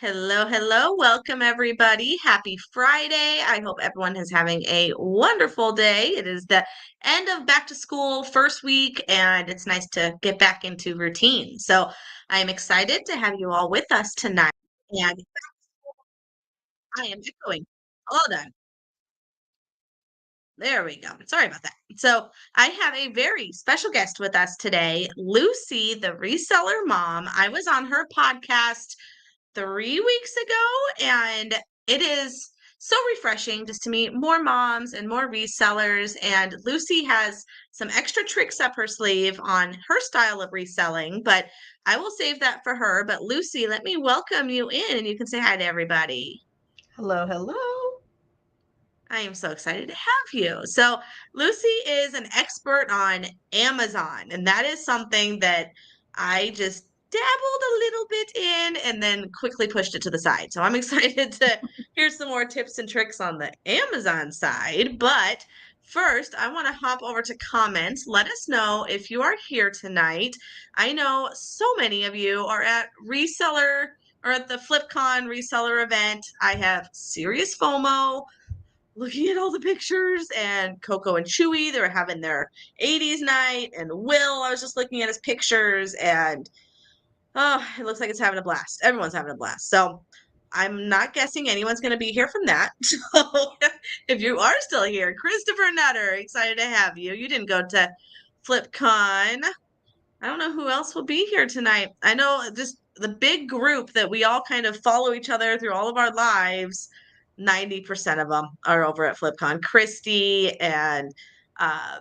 Hello, hello. Welcome, everybody. Happy Friday. I hope everyone is having a wonderful day. It is the end of back to school first week, and it's nice to get back into routine. So I am excited to have you all with us tonight. And I am echoing. Hold on. There we go. Sorry about that. So I have a very special guest with us today, Lucy, the reseller mom. I was on her podcast 3 weeks ago, and it is so refreshing just to meet more moms and more resellers. And Lucy has some extra tricks up her sleeve on her style of reselling, but I will save that for her. But Lucy, let me welcome you in and you can say hi to everybody. Hello, hello. I am so excited to have you. So, Lucy is an expert on Amazon, and that is something that I just dabbled a little bit in and then quickly pushed it to the side. So, I'm excited to hear some more tips and tricks on the Amazon side. But first, I want to hop over to comments. Let us know if you are here tonight. I know so many of you are at reseller or at the FlipCon reseller event. I have serious FOMO looking at all the pictures, and Coco and Chewy, they were having their 80s night, and Will, I was just looking at his pictures, and oh, it looks like it's having a blast. Everyone's having a blast. So I'm not guessing anyone's going to be here from that. So if you are still here, Christopher Nutter, excited to have you. You didn't go to FlipCon. I don't know who else will be here tonight. I know just the big group that we all kind of follow each other through all of our lives. 90% of them are over at FlipCon. Christy and uh,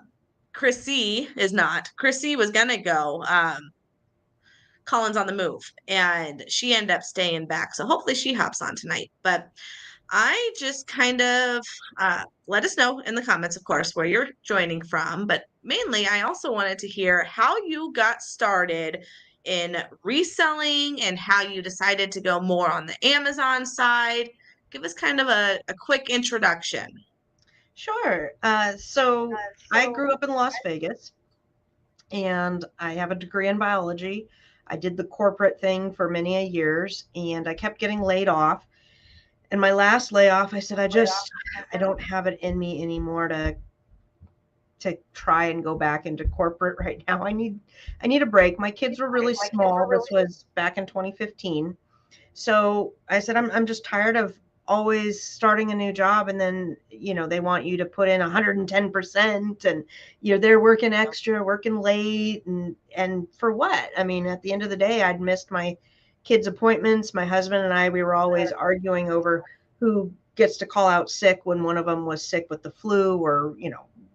Chrissy is not. Chrissy was gonna go. Colin's on the move, and she ended up staying back. So hopefully she hops on tonight. But I just kind of let us know in the comments, of course, where you're joining from. But mainly, I also wanted to hear how you got started in reselling and how you decided to go more on the Amazon side. Give us kind of a quick introduction. Sure. So I grew up in Las Vegas and I have a degree in biology. I did the corporate thing for many a years and I kept getting laid off. And my last layoff, I said, I don't have it in me anymore to try and go back into corporate right now. I need a break. My kids were really small. This was back in 2015. So I said, I'm just tired of always starting a new job and then, they want you to put in 110% and you're there working extra, working late and for what? I mean, at the end of the day, I'd missed my kids' appointments. My husband and I, we were always arguing over who gets to call out sick when one of them was sick with the flu or,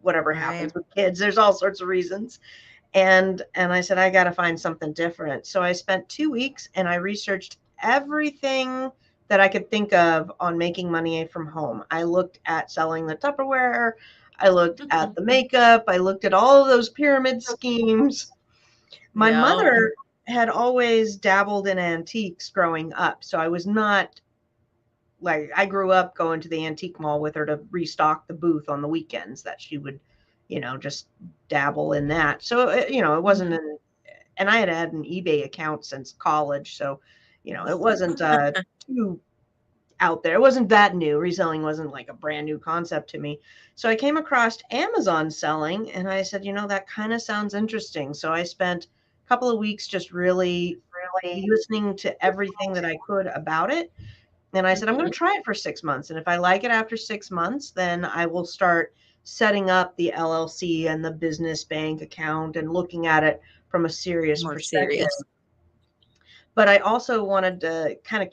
whatever Right. happens with kids. There's all sorts of reasons. And I said, I got to find something different. So I spent 2 weeks and I researched everything that I could think of on making money from home. I looked at selling the Tupperware. I looked at the makeup. I looked at all of those pyramid schemes. My Yep. mother had always dabbled in antiques growing up. So I was not like, I grew up going to the antique mall with her to restock the booth on the weekends that she would, just dabble in that. So, it wasn't and I had an eBay account since college. So, it wasn't too out there. It wasn't that new. Reselling wasn't like a brand new concept to me. So I came across Amazon selling and I said, that kind of sounds interesting. So I spent a couple of weeks just really listening to everything that I could about it. And I said, I'm going to try it for 6 months. And if I like it after 6 months, then I will start setting up the LLC and the business bank account and looking at it from a serious More perspective. serious. But I also wanted to kind of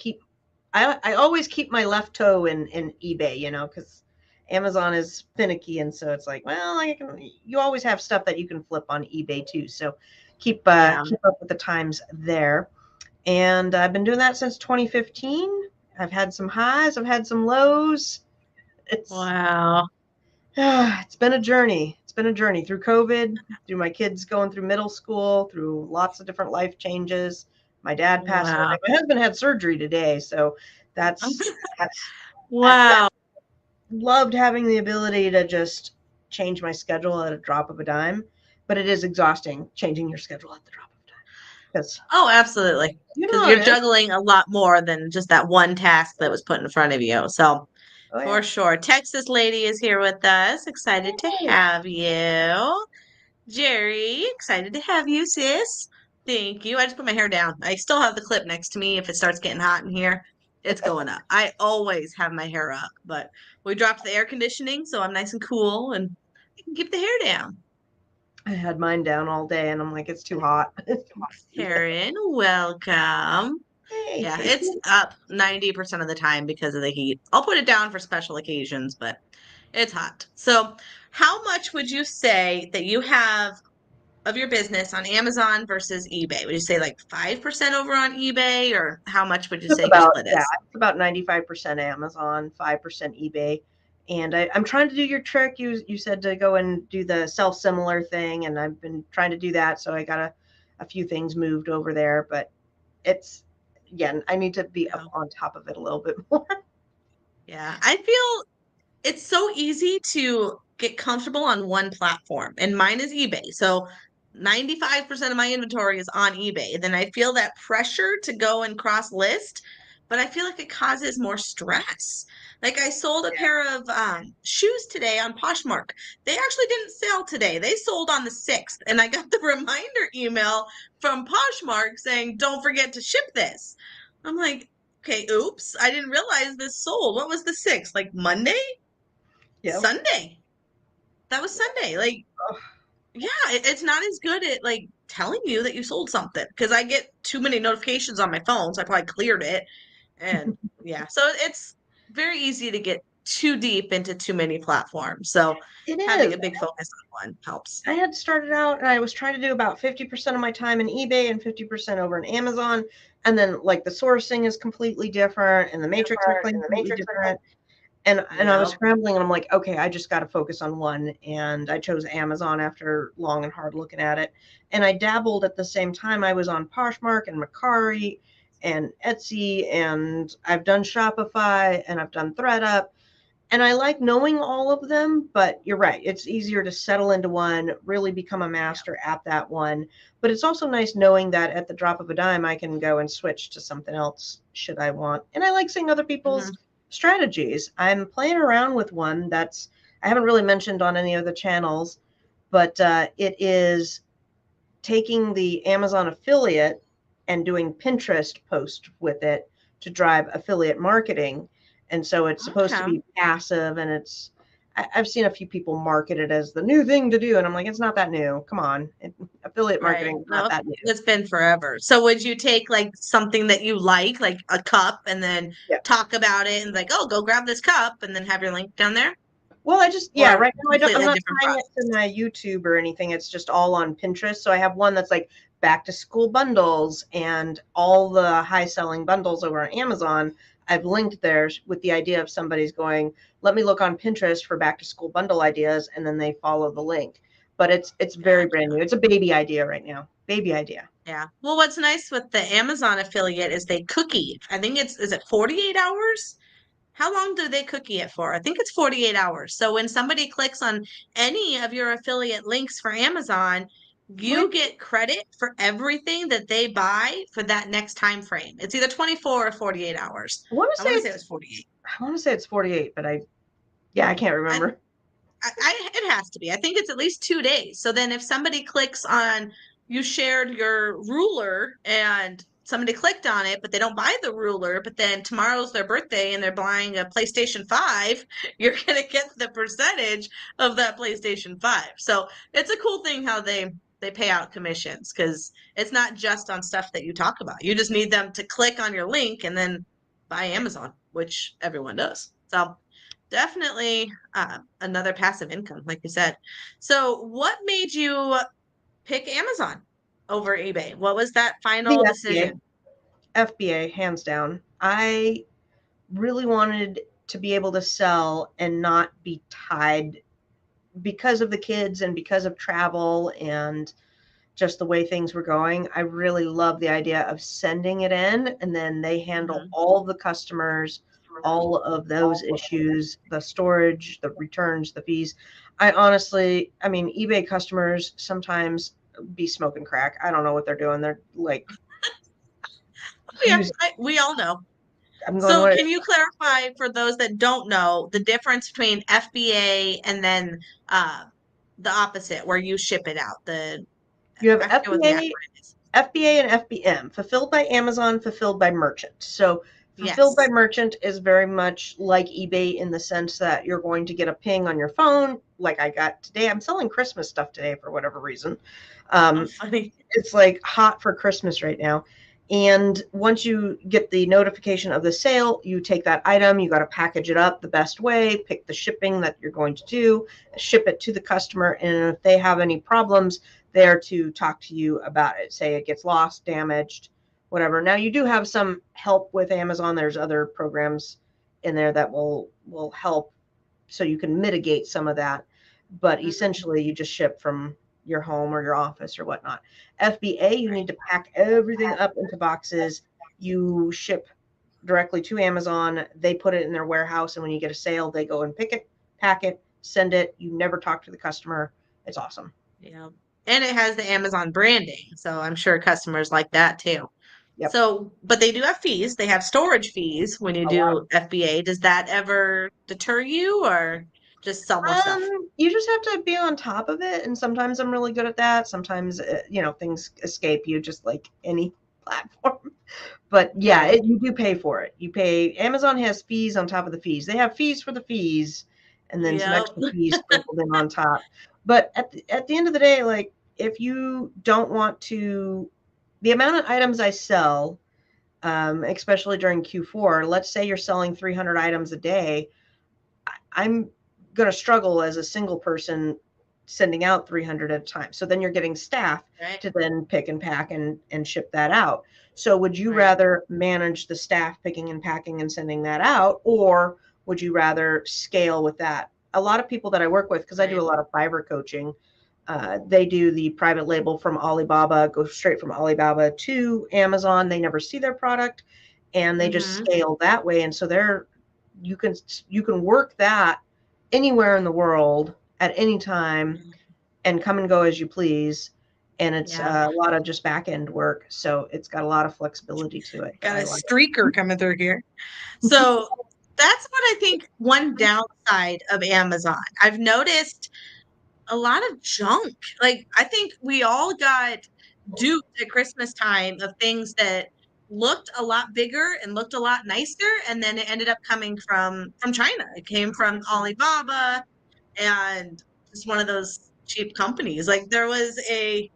I always keep my left toe in eBay, because Amazon is finicky. And so it's like, well, you always have stuff that you can flip on eBay too. So Yeah. keep up with the times there. And I've been doing that since 2015. I've had some highs, I've had some lows. It's Wow. it's been a journey. It's been a journey through COVID, through my kids going through middle school, through lots of different life changes. My dad passed Wow. away. My husband had surgery today, so that's I Wow. loved having the ability to just change my schedule at a drop of a dime, but it is exhausting changing your schedule at the drop of a dime. Because Oh, absolutely. you know Because how you're it is. juggling a lot more than just that one task that was put in front of you. So, Oh yeah. for sure. Texas lady is here with us. Excited to Hey. have you. Jerry, excited to have you, sis. Thank you. I just put my hair down. I still have the clip next to me. If it starts getting hot in here, it's going up. I always have my hair up, but we dropped the air conditioning, so I'm nice and cool and I can keep the hair down. I had mine down all day, and I'm like, it's too hot. Karen, welcome. Hey, Yeah, thank it's you. up 90% of the time because of the heat. I'll put it down for special occasions, but it's hot. So, how much would you say that you have of your business on Amazon versus eBay? Would you say like 5% over on eBay, or how much would you It's say your about split yeah, is? it's about 95% Amazon, 5% eBay. And I'm trying to do your trick. You said to go and do the self similar thing, and I've been trying to do that. So I got a few things moved over there, but it's again, I need to be up Yeah. on top of it a little bit more. Yeah. I feel it's so easy to get comfortable on one platform, and mine is eBay. So 95% of my inventory is on eBay. Then I feel that pressure to go and cross list, but I feel like it causes more stress. Like I sold a pair of shoes today on Poshmark. They actually didn't sell today. They sold on the 6th, and I got the reminder email from Poshmark saying, "Don't forget to ship this." I'm like, "Okay, oops, I didn't realize this sold. What was the 6th? Like Monday?" Yep. Sunday. That was Sunday. Like, Oh, yeah, it's not as good at like telling you that you sold something because I get too many notifications on my phone, so I probably cleared it. And yeah, so it's very easy to get too deep into too many platforms. So it having is. a big focus on one helps. I had started out and I was trying to do about 50% of my time in eBay and 50% over in Amazon. And then like the sourcing is completely different and the matrix are completely different. And I was Yep. scrambling and I'm like, okay, I just got to focus on one. And I chose Amazon after long and hard looking at it. And I dabbled at the same time. I was on Poshmark and Macari and Etsy, and I've done Shopify and I've done ThreadUp. And I like knowing all of them, but you're right. It's easier to settle into one, really become a Yeah. master at that one. But it's also nice knowing that at the drop of a dime, I can go and switch to something else should I want. And I like seeing other people's Hmm. strategies. I'm playing around with one that's, I haven't really mentioned on any of the channels, but it is taking the Amazon affiliate and doing Pinterest post with it to drive affiliate marketing. And so it's supposed to Okay. be passive, and I've seen a few people market it as the new thing to do. And I'm like, it's not that new. Come on. Affiliate Right. marketing is not No, that new. it's been forever. So would you take like something that you like a cup, and then Yeah. talk about it and like, oh, go grab this cup and then have your link down there? Well, I just, yeah, Or right now I'm completely not different tying it to process? my YouTube or anything. It's just all on Pinterest. So I have one that's like back to school bundles and all the high selling bundles over on Amazon. I've linked there with the idea of somebody's going, let me look on Pinterest for back to school bundle ideas, and then they follow the link. But it's very brand Gotcha. new. It's a baby idea right now. Baby idea. Yeah. Well, what's nice with the Amazon affiliate is they cookie. I think is it 48 hours? How long do they cookie it for? I think it's 48 hours. So when somebody clicks on any of your affiliate links for Amazon, Okay. you get credit for everything that they buy for that next time frame. It's either 24 or 48 hours. I want to I say want to say it it's was 48. I want to say it's 48, but yeah, I can't I, remember. it has to be. I think it's at least 2 days. So then if somebody clicks on you shared your ruler and somebody clicked on it, but they don't buy the ruler, but then tomorrow's their birthday and they're buying a PlayStation 5, you're gonna get the percentage of that PlayStation 5. So it's a cool thing how they pay out commissions because it's not just on stuff that you talk about. You just need them to click on your link and then buy Amazon, which everyone does. So definitely another passive income, like you said. So, what made you pick Amazon over eBay? What was that The final FBA, decision? FBA, hands down. I really wanted to be able to sell and not be tied because of the kids and because of travel and just the way things were going. I really love the idea of sending it in and then they handle Hmm. all the customers, all of those issues, the storage, the returns, the fees. I honestly, I mean, eBay customers sometimes be smoking crack. I don't know what they're doing. They're like Oh, yeah, use. we all know. I'm going, So what? can you clarify for those that don't know the difference between FBA and then uh, the opposite, where you ship it out? You have I forget what the acronym is. FBA and FBM, fulfilled by Amazon, fulfilled by merchant. So fulfilled by Yes. merchant is very much like eBay in the sense that you're going to get a ping on your phone, like I got today. I'm selling Christmas stuff today for whatever reason. Oh, Um, funny. it's like hot for Christmas right now. And once you get the notification of the sale, you take that item, you got to package it up the best way, pick the shipping that you're going to do, ship it to the customer. And if they have any problems, there to talk to you about it. Say it gets lost, damaged, whatever. Now you do have some help with Amazon. There's other programs in there that will help so you can mitigate some of that. But Mhm. essentially, you just ship from your home or your office or whatnot. FBA, you need to pack everything up into boxes. You ship directly to Amazon. They put it in their warehouse, and when you get a sale, they go and pick it, pack it, send it. You never talk to the customer. It's awesome. Yeah. And it has the Amazon branding, so I'm sure customers like that too. Yep. So, but they do have fees. They have storage fees when you A lot. do FBA. Does that ever deter you or just sell more stuff? You just have to be on top of it, and sometimes I'm really good at that. Sometimes, things escape you, just like any platform. But yeah, Right. you do pay for it. You pay. Amazon has fees on top of the fees. They have fees for the fees, and then some Yep. extra fees sprinkled in on top. But at the end of the day, like if you don't want to, the amount of items I sell, especially during Q4, let's say you're selling 300 items a day, I'm going to struggle as a single person sending out 300 at a time. So then you're getting staff Right. to then pick and pack and ship that out. So would you Right. rather manage the staff picking and packing and sending that out, or would you rather scale with that? A lot of people that I work with, because I do a Right. lot of Fiverr coaching, they do the private label from Alibaba, go straight from Alibaba to Amazon. They never see their product, and they just Mm-hmm. scale that way. And so you can you can work that anywhere in the world at any time and come and go as you please. And it's Yeah. a lot of just back end work, so it's got a lot of flexibility to it that Got I a like. streaker coming through here. So that's what I think one downside of Amazon. I've noticed a lot of junk. Like I think we all got duped at Christmas time of things that looked a lot bigger and looked a lot nicer, and then it ended up coming from China. It came from Alibaba and just one of those cheap companies. Like there was a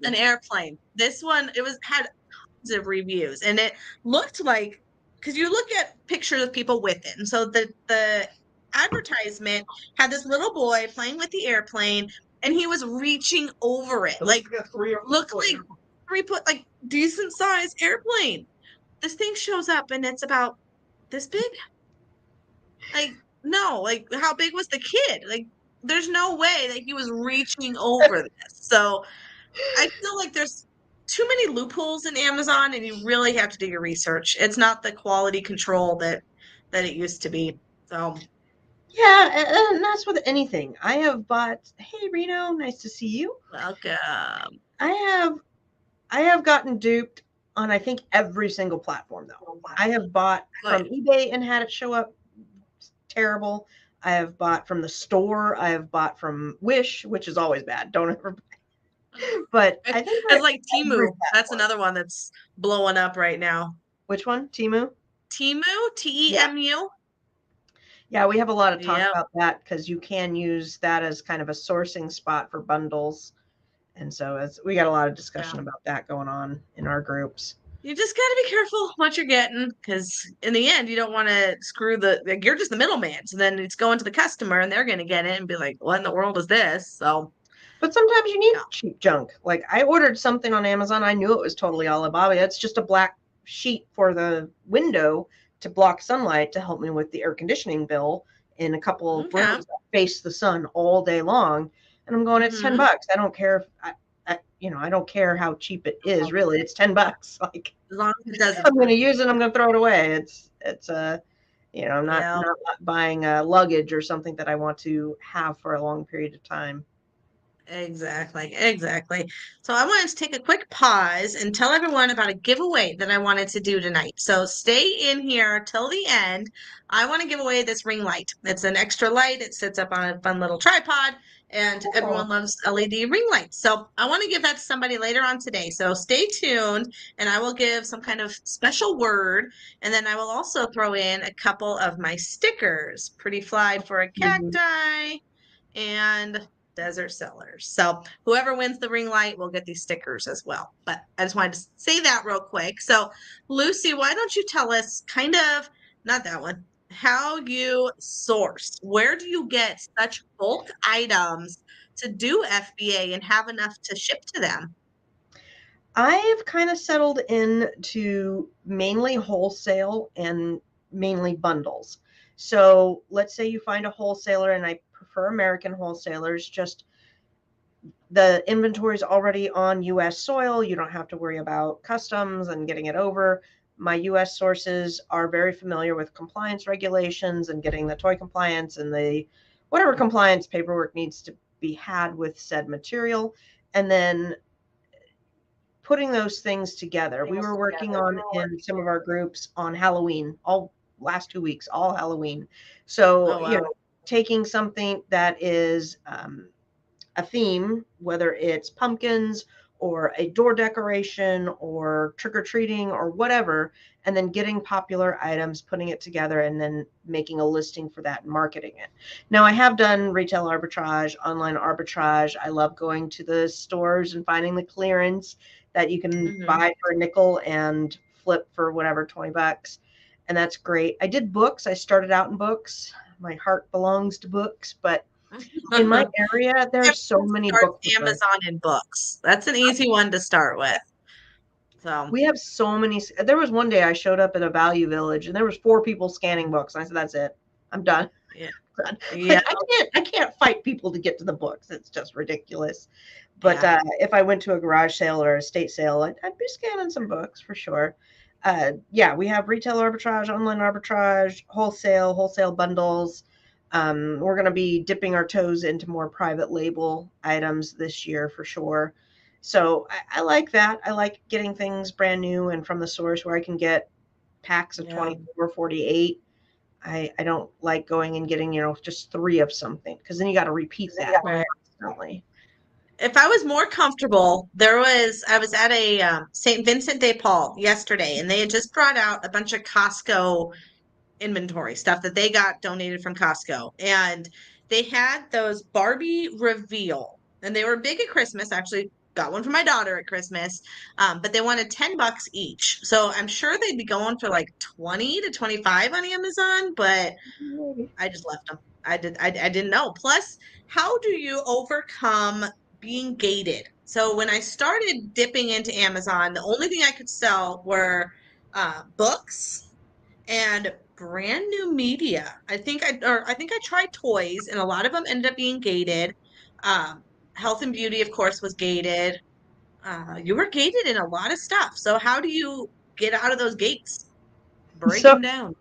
an airplane. This one it was had tons of reviews, and it looked like because you look at pictures of people with it, and so the advertisement had this little boy playing with the airplane, and he was reaching over it, like looked like 3 foot, like decent size airplane. This thing shows up, and it's about this big. Like no, like how big was the kid? Like there's no way that he was reaching over this. So I feel like there's too many loopholes in Amazon and you really have to do your research. It's not the quality control that it used to be. So, Yeah, and that's with anything. I have bought. Hey, Reno, nice to see you. welcome. I have I have gotten duped on I think every single platform though. I have bought from Good. eBay and had it show up terrible. I have bought from the store. I have bought from Wish, which is always bad. Don't ever. But I think It's like every Timu. That's platform. another one that's blowing up right now. Which one? Timu? Timu, Yeah. Temu. Yeah, we have a lot of talk Yep. about that because you can use that as kind of a sourcing spot for bundles. And so we got a lot of Yeah. discussion about that going on in our groups. You just got to be careful what you're getting because in the end, you don't want to screw like, you're just the middleman. So then it's going to the customer and they're going to get it and be like, what in the world is this? So, But sometimes you need yeah. cheap junk. Like I ordered something on Amazon. I knew it was totally Alibaba. It's just a black sheet for the window to block sunlight to help me with the air conditioning bill in a couple of Okay. rooms that face the sun all day long. And I'm going, it's Hmm. $10. I don't care if I don't care how cheap it is. Really, it's $10. Like As long as it does its I'm going to work. use it. I'm going to throw it away. I'm not Yeah. not buying luggage or something that I want to have for a long period of time. Exactly, exactly. So I wanted to take a quick pause and tell everyone about a giveaway that I wanted to do tonight. So stay in here till the end. I want to give away this ring light. It's an extra light. It sits up on a fun little tripod, and Oh, everyone loves LED ring lights. So I want to give that to somebody later on today. So stay tuned, and I will give some kind of special word, and then I will also throw in a couple of my stickers. Pretty fly for a mhm. cacti and Desert Sellers. So whoever wins the ring light will get these stickers as well. But I just wanted to say that real quick. So Lucy, why don't you tell us kind of not that one, how you source? Where do you get such bulk items to do FBA and have enough to ship to them? I've kind of settled into mainly wholesale and mainly bundles. So let's say you find a wholesaler, and I prefer American wholesalers, just the inventory is already on US soil. You don't have to worry about customs and getting it over. My US sources are very familiar with compliance regulations and getting the toy compliance and the whatever compliance paperwork needs to be had with said material. And then putting those things together. We were working on in some of our groups on Halloween, all last 2 weeks, all Halloween. So, Oh wow. taking something that is a theme, whether it's pumpkins or a door decoration or trick or treating or whatever, and then getting popular items, putting it together, and then making a listing for that and marketing it. Now, I have done retail arbitrage, online arbitrage. I love going to the stores and finding the clearance that you can Hmm. buy for a nickel and flip for whatever, 20 bucks. And that's great. I did books. I started out in books. My heart belongs to books, but in my area, there's so Everyone many starts bookstores. Amazon in books. That's an easy one to start with. So We have so many. There was one day I showed up at a Value Village, and there was 4 people scanning books. And I said, "That's it. I'm done." yeah. Like Yeah. I can't fight people to get to the books. It's just ridiculous. But Yeah. if I went to a garage sale or a estate sale, I'd be scanning some books for sure. Yeah, we have retail arbitrage, online arbitrage, wholesale bundles. We're going to be dipping our toes into more private label items this year for sure. So I like that. I like getting things brand new and from the source where I can get packs of Yeah. 24, 48. I don't like going and getting, just 3 of something because then you got to repeat that Right. constantly. If I was more comfortable, I was at a St. Vincent de Paul yesterday, and they had just brought out a bunch of Costco inventory stuff that they got donated from Costco. And they had those Barbie reveal, and they were big at Christmas. Actually, got one for my daughter at Christmas, but they wanted $10 each. So I'm sure they'd be going for like 20 to 25 on Amazon, but I just left them. I didn't know. Plus, how do you overcome being gated? So when I started dipping into Amazon, the only thing I could sell were books and brand new media. I think I tried toys, and a lot of them ended up being gated. Um, Health and beauty, of course, was gated. You were gated in a lot of stuff. So how do you get out of those gates? Break So them down.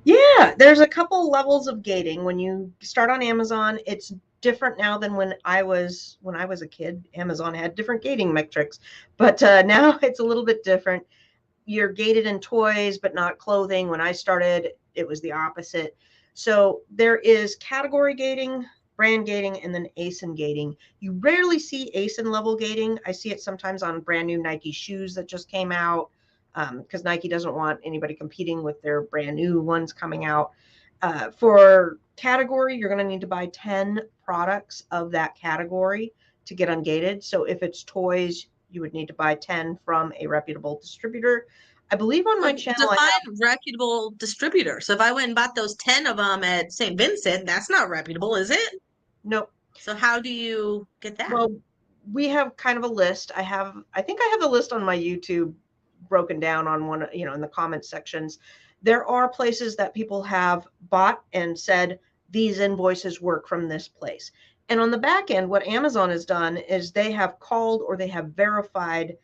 yeah, there's a couple levels of gating. When you start on Amazon, it's different now than when I was a kid. Amazon had different gating metrics, but now it's a little bit different. You're gated in toys, but not clothing. When I started, it was the opposite. So there is category gating, brand gating, and then ASIN gating. You rarely see ASIN level gating. I see it sometimes on brand new Nike shoes that just came out because Nike doesn't want anybody competing with their brand new ones coming out. For category, you're going to need to buy 10 products of that category to get ungated. So if it's toys, you would need to buy 10 from a reputable distributor. I believe on my So channel I have define reputable distributor. So if I went and bought those 10 of them at St. Vincent, that's not reputable, is it? no. So how do you get that? Well, we have kind of a list. I think I have the list on my YouTube broken down on one, in the comment sections. There are places that people have bought and said these invoices work from this place. And on the back end, what Amazon has done is they have called or they have verified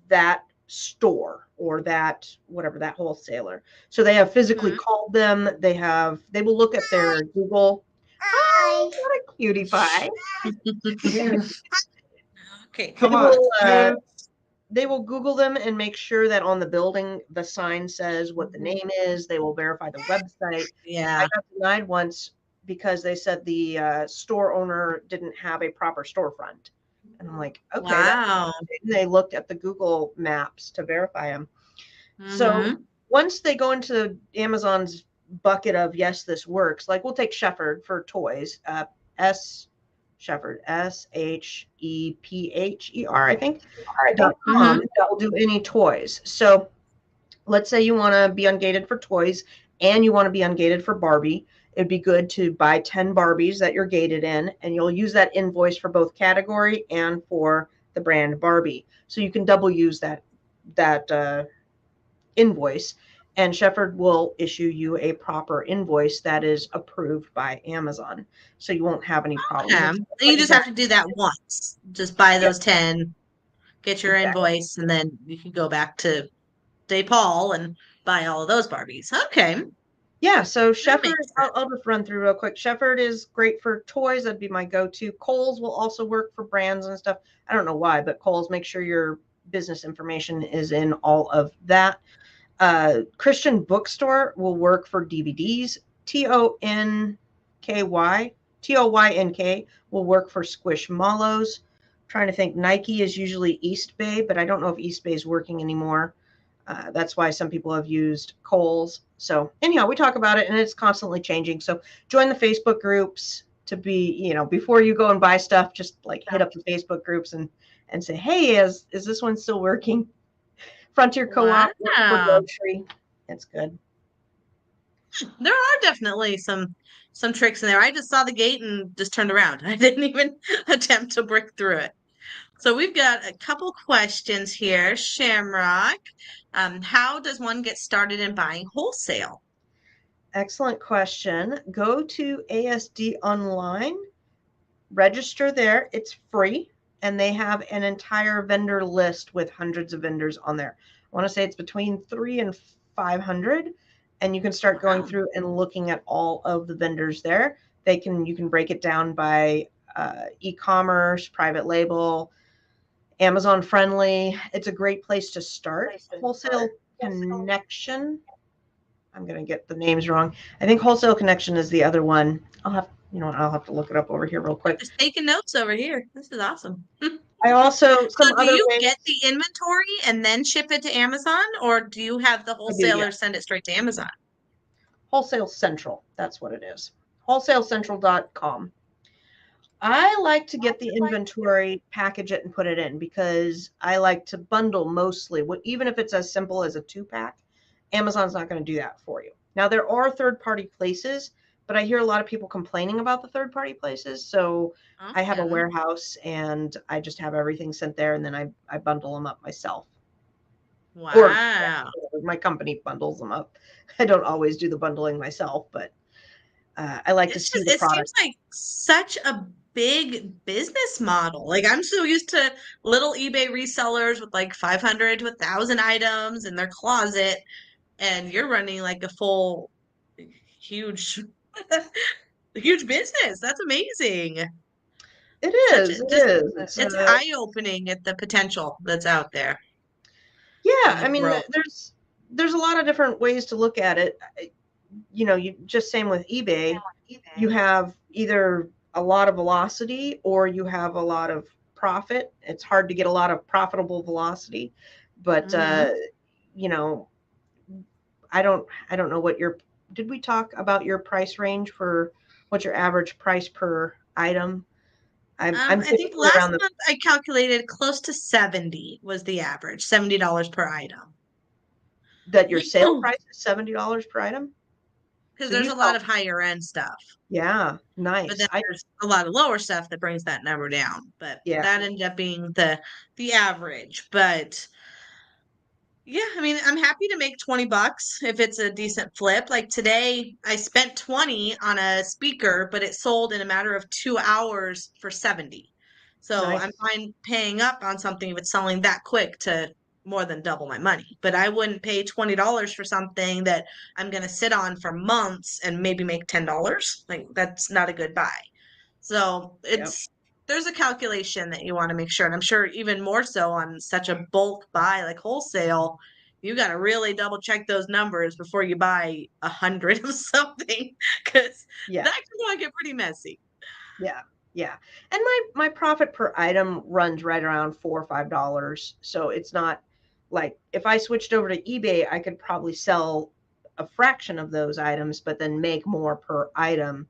that store or that whatever that wholesaler. So they have physically Mhm. called them. They will look at their Google. What a cutie pie. Okay, They come on. will, they will Google them and make sure that on the building, the sign says what the name is. They will verify the website. I Yeah. got denied once because they said the store owner didn't have a proper storefront. And I'm like, okay, that's Wow. interesting. They looked at the Google Maps to verify them. So Mm-hmm. once they go into Amazon's bucket of yes, this works, like we'll take Shepherd for toys, S Shepherd, Shepher, I think, Mm-hmm. .com that will do any toys. So let's say you want to be ungated for toys and you want to be ungated for Barbie. It'd be good to buy 10 Barbies that you're gated in, and you'll use that invoice for both category and for the brand Barbie. So you can double use that invoice, and Shepherd will issue you a proper invoice that is approved by Amazon. So you won't have any problems. Okay. It's And you like just that. have to do that once. Just buy Yeah, those 10, get your exactly. invoice, and then you can go back to DePaul and buy all of those Barbies. Okay. Yeah, so That Shepherd, makes I'll just run through real quick. Shepherd is great for toys. That'd be my go-to. Kohl's will also work for brands and stuff. I don't know why, but Kohl's, make sure your business information is in all of that. Christian Bookstore will work for DVDs. Toynk will work for Squishmallows. Trying to think, Nike is usually East Bay, but I don't know if East Bay is working anymore. That's why some people have used Kohl's. So anyhow, we talk about it and it's constantly changing. So join the Facebook groups to be, before you go and buy stuff, just like hit up the Facebook groups and say, hey, is this one still working? Frontier Co-op works for Wow. grocery. It's good. There are definitely some tricks in there. I just saw the gate and just turned around. I didn't even attempt to break through it. So we've got a couple questions here. Shamrock, how does one get started in buying wholesale? Excellent question. Go to ASD online, register there. It's free, and they have an entire vendor list with hundreds of vendors on there. I want to say it's between 3 and 500, and you can start going Wow. through and looking at all of the vendors there. You can break it down by e-commerce, private label, Amazon friendly. It's a great place to start. Wholesale Connection. I'm going to get the names wrong. I think Wholesale Connection is the other one. I'll have to look it up over here real I'm quick. just taking notes over here. This is awesome. I also, So some do other you ways get the inventory and then ship it to Amazon, or do you have the I do, yeah. wholesaler send it straight to Amazon? Wholesale Central. That's what it is. WholesaleCentral.com. I like to get the inventory, package it, and put it in because I like to bundle mostly. Even if it's as simple as a 2-pack, Amazon's not going to do that for you. Now, there are third-party places, but I hear a lot of people complaining about the third-party places. So I have a Okay. warehouse and I just have everything sent there, and then I bundle them up myself. Or Wow. my company bundles them up. I don't always do the bundling myself, but I like to It's see just, the it seems product. like such a big business model. Like I'm so used to little eBay resellers with like 500 to 1,000 items in their closet, and you're running like a full, huge, huge business. That's amazing. It Such is. a It just, is. It's it's eye-opening at the potential that's out there yeah. and the I mean, growth. there's a lot of different ways to look at it. You just same with eBay. You have either a lot of velocity or you have a lot of profit. It's hard to get a lot of profitable velocity, but Hmm. you know, I don't know what your did we talk about your price range for what's your average price per item? I'm I think typically last around the month I calculated close to 70 was the average, $70 per item. that your sale price is $70 per item. Because So there's you a lot sell, of higher end stuff, yeah, but nice. then there's a lot of lower stuff that brings that number down. But Yeah, that ended up being the average. But yeah, I mean, I'm happy to make 20 bucks if it's a decent flip. Like today, I spent 20 on a speaker, but it sold in a matter of 2 hours for 70. So I'm nice. fine paying up on something if it's selling that quick to more than double my money. But I wouldn't pay $20 for something that I'm going to sit on for months and maybe make $10. Like that's not a good buy. So Yep. there's a calculation that you want to make sure. And I'm sure even more so on such a bulk buy like wholesale, you got to really double check those numbers before you buy 100 of something because Yeah. that can get pretty messy. Yeah. Yeah. And my profit per item runs right around $4 or $5. So it's not like if I switched over to eBay, I could probably sell a fraction of those items, but then make more per item.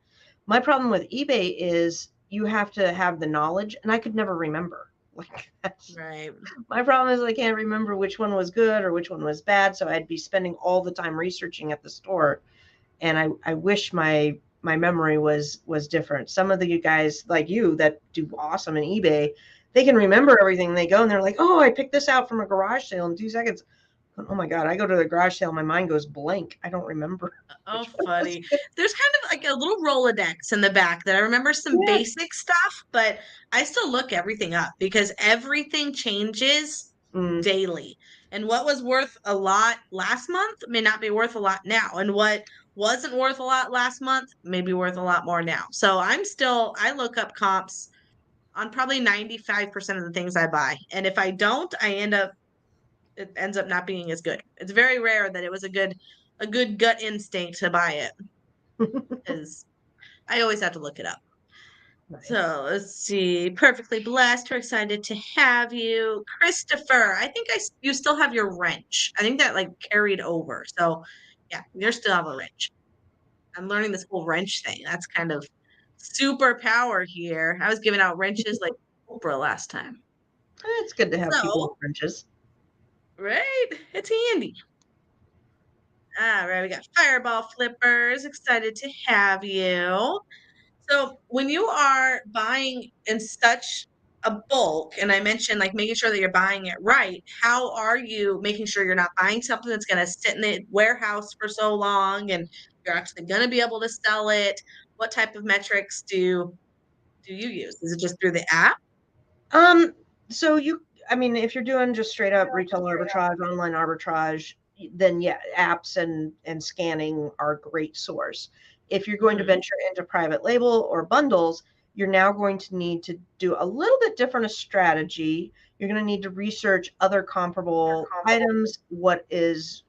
My problem with eBay is you have to have the knowledge, and I could never remember. Like that's Right. my problem is I can't remember which one was good or which one was bad. So I'd be spending all the time researching at the store, and I wish my memory was different. Some of the guys like you that do awesome in eBay, they can remember everything. They go and they're like, oh, I picked this out from a garage sale in 2 seconds. Oh my god, I go to the garage sale, my mind goes blank. I don't remember Oh, which one was funny. good. There's kind of like a little Rolodex in the back that I remember some Yeah. basic stuff, but I still look everything up because everything changes Mm. daily. And what was worth a lot last month may not be worth a lot now. And what wasn't worth a lot last month may be worth a lot more now. So I look up comps on probably 95% of the things I buy. And if I don't, it ends up not being as good. It's very rare that it was a good gut instinct to buy it because I always have to look it up. Nice. So let's see. Perfectly blessed. We're excited to have you, Christopher. You still have your wrench. I think that like carried over. So yeah, you still have a wrench. I'm learning this whole wrench thing. That's kind of superpower here. I was giving out wrenches like Oprah last time. It's good to have people with So wrenches. right, it's handy. All right, we got fireball flippers. Excited to have you. So when you are buying in such a bulk, and I mentioned like making sure that you're buying it right, how are you making sure you're not buying something that's going to sit in the warehouse for so long and you're actually going to be able to sell it? What type of metrics do you use? Is it just through the app? Um, so I mean, if you're doing just straight up retail arbitrage, online arbitrage, then yeah, apps and scanning are a great source. If you're going to Hmm. venture into private label or bundles, you're now going to need to do a little bit different a strategy. You're going to need to research other comparable items. What is,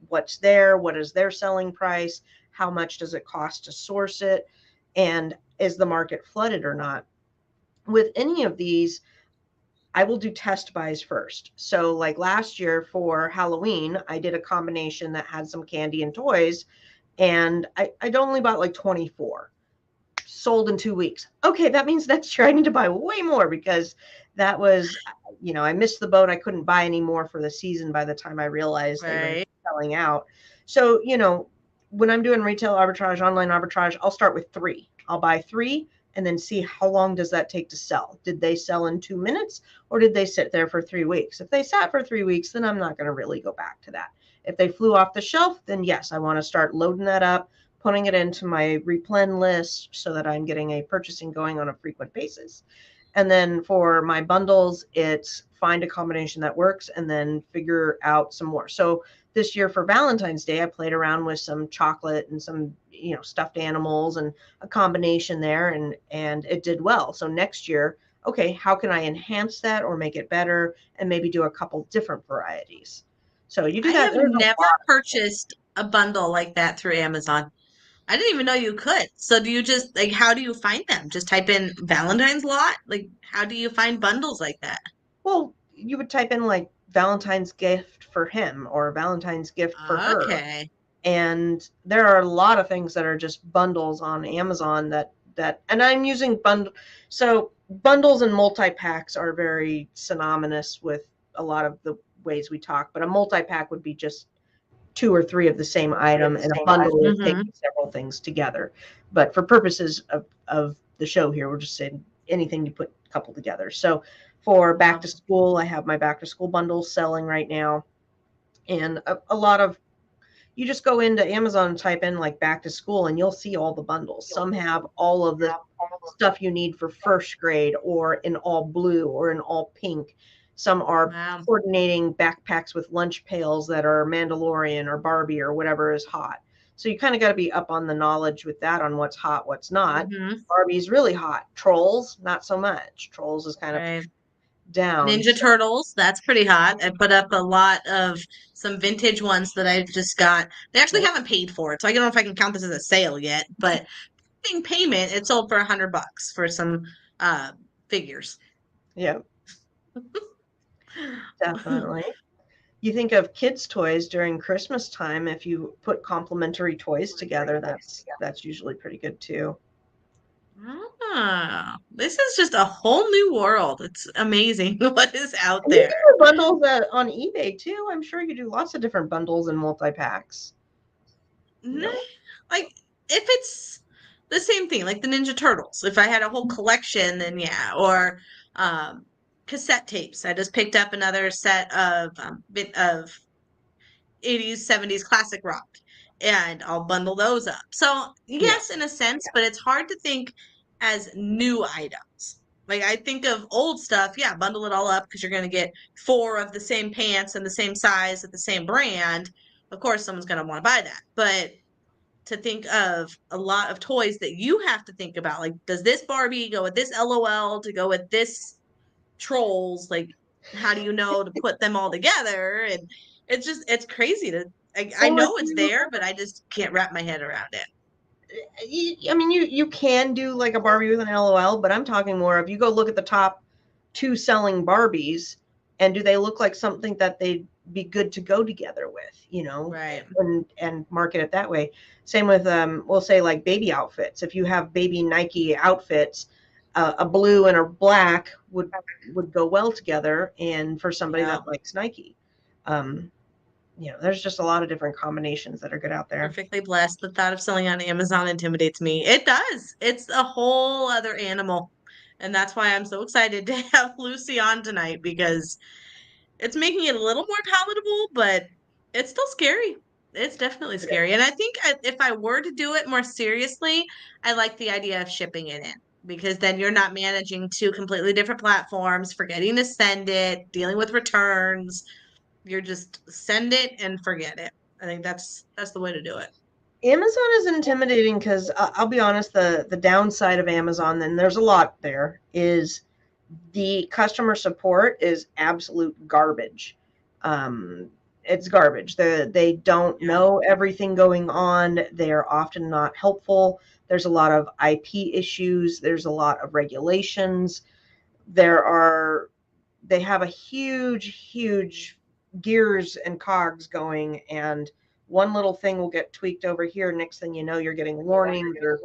what's there? What is their selling price? How much does it cost to source it? And is the market flooded or not? With any of these, I will do test buys first. So, like last year for Halloween, I did a combination that had some candy and toys, and I'd only bought like 24, sold in 2 weeks. Okay, that means next year I need to buy way more because that was, I missed the boat. I couldn't buy any more for the season by the time I realized they were Right. selling out. So, when I'm doing retail arbitrage, online arbitrage, I'll start with three. I'll buy three and then see how long does that take to sell. Did they sell in 2 minutes or did they sit there for 3 weeks? If they sat for 3 weeks, then I'm not going to really go back to that. If they flew off the shelf, then yes, I want to start loading that up, putting it into my replen list so that I'm getting a purchasing going on a frequent basis. And then for my bundles, it's find a combination that works and then figure out some more. So this year for Valentine's Day, I played around with some chocolate and some, stuffed animals and a combination there, and it did well. So next year, okay, how can I enhance that or make it better and maybe do a couple different varieties? So you do I that. have There's a never lot. purchased a bundle like that through Amazon. I didn't even know you could. So do you just like how do you find them? Just type in Valentine's lot? Like how do you find bundles like that? Well, you would type in like Valentine's gift for him or Valentine's gift for her. Okay. And there are a lot of things that are just bundles on Amazon and I'm using so bundles and multi-packs are very synonymous with a lot of the ways we talk, but a multi-pack would be just two or three of the same item, and a bundle is Hmm. taking several things together. But for purposes of the show here, we're just saying anything to put a couple together. So for back to Love. school, I have my back to school bundles selling right now, and a lot of you just go into Amazon and type in like back to school and you'll see all the bundles. Some have all of the stuff you need for first grade or in all blue or in all pink. Some are Wow. coordinating backpacks with lunch pails that are Mandalorian or Barbie or whatever is hot. So you kind of got to be up on the knowledge with that on what's hot, what's not. Hmm. Barbie's really hot. Trolls, not so much. Trolls is kind of Right. down. Ninja Turtles, that's pretty hot. I put up a lot of some vintage ones that I've just got. They actually Yeah. haven't paid for it, so I don't know if I can count this as a sale yet. But in payment, it sold for $100 for some uh figures. Yeah, definitely. You think of kids' toys during Christmas time, if you put complementary toys together, that's usually pretty good too. Ah, this is just a whole new world. It's amazing what is out And you there. can do bundles on eBay too. I'm sure you do lots of different bundles and multi-packs. Nah, No? like if it's the same thing, like the Ninja Turtles. If I had a whole collection, then yeah. Or um, cassette tapes. I just picked up another set of bit of 80s, 70s classic rock, and I'll bundle those up. So Yeah. yes, in a sense, but it's hard to think as new items. Like I think of old stuff, yeah, bundle it all up because you're going to get four of the same pants and the same size at the same brand. Of course, someone's going to want to buy that. But to think of a lot of toys that you have to think about, like, does this Barbie go with this LOL to go with this Trolls? Like, how do you know to put them all together? And it's crazy to, I Well, if know it's you there, but I just can't wrap my head around it. I mean, you can do like a Barbie with an LOL, but I'm talking more of you go look at the top two selling Barbies, and do they look like something that they'd be good to go together with, Right. and market it that way. Same with we'll say like baby outfits. If you have baby Nike outfits, a blue and a black would go well together, and for somebody Yeah. that likes Nike. Um, there's just a lot of different combinations that are good out there. Perfectly blessed. The thought of selling on Amazon intimidates me. It does. It's a whole other animal. And that's why I'm so excited to have Lucy on tonight because it's making it a little more palatable, but it's still scary. It's definitely scary. And I think if I were to do it more seriously, I like the idea of shipping it in because then you're not managing two completely different platforms, forgetting to send it, dealing with returns. You're just send it and forget it. I think that's the way to do it. Amazon is intimidating because I'll be honest, the downside of Amazon, and there's a lot there, is the customer support is absolute garbage. It's garbage. They don't Yeah. know everything going on. They are often not helpful. There's a lot of IP issues. There's a lot of regulations. There are they have a huge gears and cogs going, and one little thing will get tweaked over here. Next thing you know, you're getting warnings or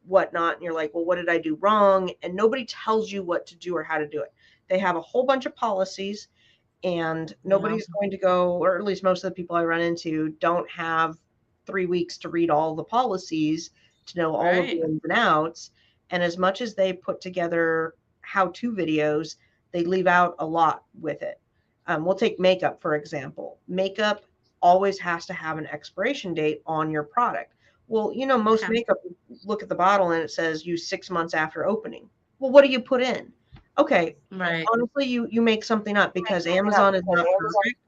whatnot, and you're like, well, what did I do wrong? And nobody tells you what to do or how to do it. They have a whole bunch of policies, and Yeah. nobody's going to go, or at least most of the people I run into don't have 3 weeks to read all the policies to know all of the Right. ins and outs. And as much as they put together how-to videos, they leave out a lot with it. We'll take makeup, for example. Makeup always has to have an expiration date on your product. Well, most Okay. makeup, look at the bottle and it says use 6 months after opening. Well, what do you put in? Okay, Right. honestly, you make something up because Amazon is not perfect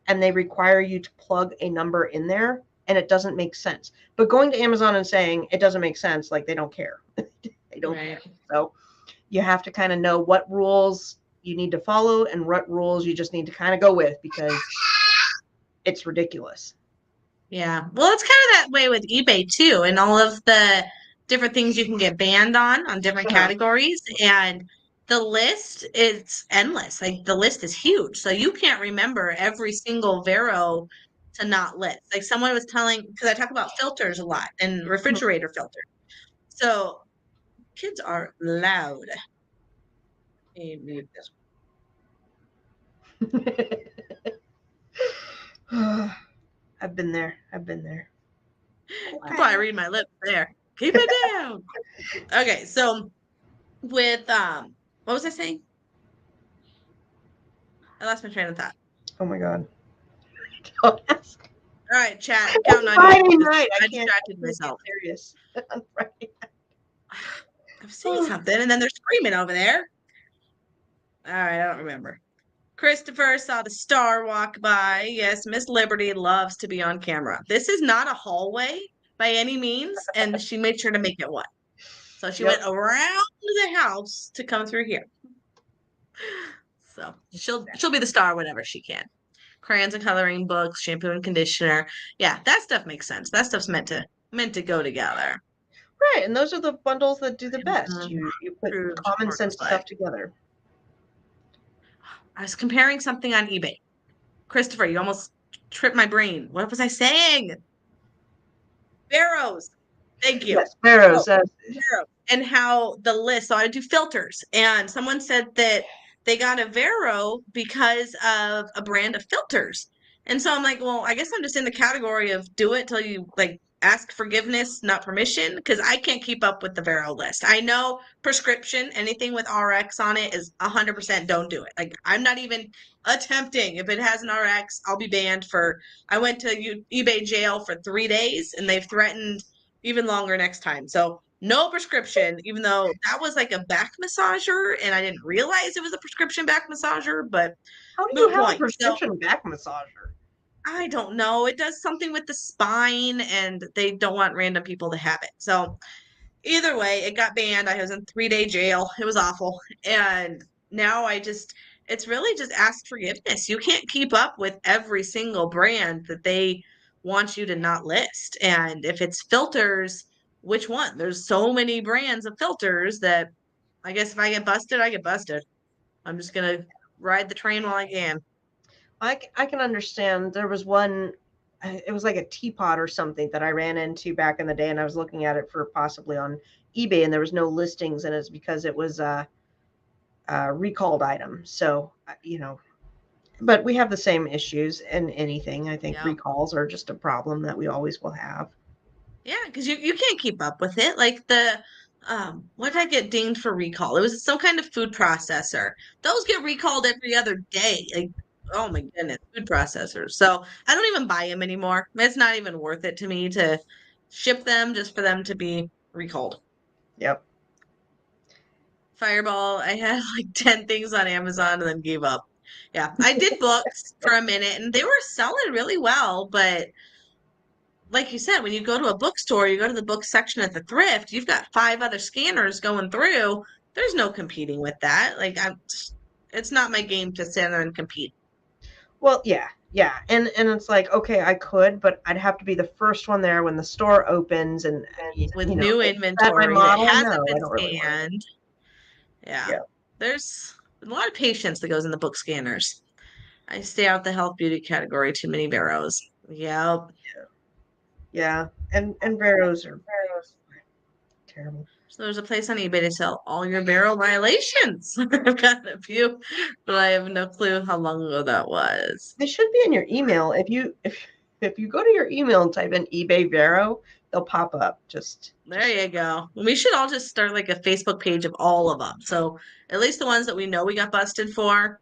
and they require you to plug a number in there and it doesn't make sense. But going to Amazon and saying it doesn't make sense, like they don't care. They don't care. Right. So you have to kind of know what rules you need to follow and what rules you just need to kind of go with because it's ridiculous. Yeah. Well, it's kind of that way with eBay too, and all of the different things you can get banned on different Uh-huh. categories. And the list is endless. Like the list is huge. So you can't remember every single Vero to not list. Like someone was telling, because I talk about filters a lot and refrigerator filters. So kids are loud. Let me mute this. I've been there. I've been there. Could probably read my lips there. Keep it down. Okay, so with what was I saying? I lost my train of thought. Oh my God. Don't ask. All right, chat, It's counting on you Friday because night. I I can't distracted be myself. serious on Friday. I'm saying something and then they're screaming over there. All right, I don't remember. Christopher saw the star walk by. Yes, Miss Liberty loves to be on camera. This is not a hallway by any means, and she made sure to make it one. So she went Yep. around the house to come through here. So she'll be the star whenever she can. Crayons and coloring books, shampoo and conditioner. Yeah, that stuff makes sense. That stuff's meant to go together. Right, and those are the bundles that do the best. Amazon You put approved common order sense play. stuff together. I was comparing something on eBay. Christopher, you almost tripped my brain. What was I saying? Barrows. Thank you. Yes, Barrows. Oh, Vero. And how the list, so I do filters. And someone said that they got a Vero because of a brand of filters. And so I'm like, well, I guess I'm just in the category of do it till you like ask forgiveness, not permission, because I can't keep up with the Vero list. I know prescription, anything with RX on it is 100% don't do it. Like I'm not even attempting. If it has an RX, I'll be banned for. I went to eBay jail for 3 days, and they've threatened even longer next time. So no prescription, even though that was like a back massager, and I didn't realize it was a prescription back massager. But How do you moot have a point. So prescription back massager? I don't know. It does something with the spine, and they don't want random people to have it. So either way, it got banned. I was in 3 day jail. It was awful. And now it's really just ask forgiveness. You can't keep up with every single brand that they want you to not list. And if it's filters, which one? There's so many brands of filters that I guess if I get busted, I get busted. I'm just going to ride the train while I can. I can understand. There was one, it was like a teapot or something that I ran into back in the day, and I was looking at it for possibly on eBay, and there was no listings, and it's because it was a recalled item. So, but we have the same issues in anything. I think Yeah. recalls are just a problem that we always will have. Yeah, because you can't keep up with it. Like the what did I get dinged for recall? It was some kind of food processor. Those get recalled every other day. Like, oh my goodness, food processors. So I don't even buy them anymore. It's not even worth it to me to ship them just for them to be recalled. Yep. Fireball, I had like 10 things on Amazon and then gave up. Yeah, I did books for a minute and they were selling really well, but like you said, when you go to a bookstore, you go to the book section at the thrift, you've got five other scanners going through. There's no competing with that. It's not my game to sit there and compete. Well, yeah, yeah, and it's like, okay, I could, but I'd have to be the first one there when the store opens, and With new is that my inventory that model? hasn't No, I been don't really want to. scanned. Yeah, Yeah. there's a lot of patience that goes in the book scanners. I stay out the health beauty category, too many barrows. Yep. Yeah, and Veros are terrible. So there's a place on eBay to sell all your barrel violations. I've got a few, but I have no clue how long ago that was. They should be in your email. If you go to your email and type in eBay Vero, they'll pop up. There you go. We should all just start like a Facebook page of all of them. So at least the ones that we know we got busted for,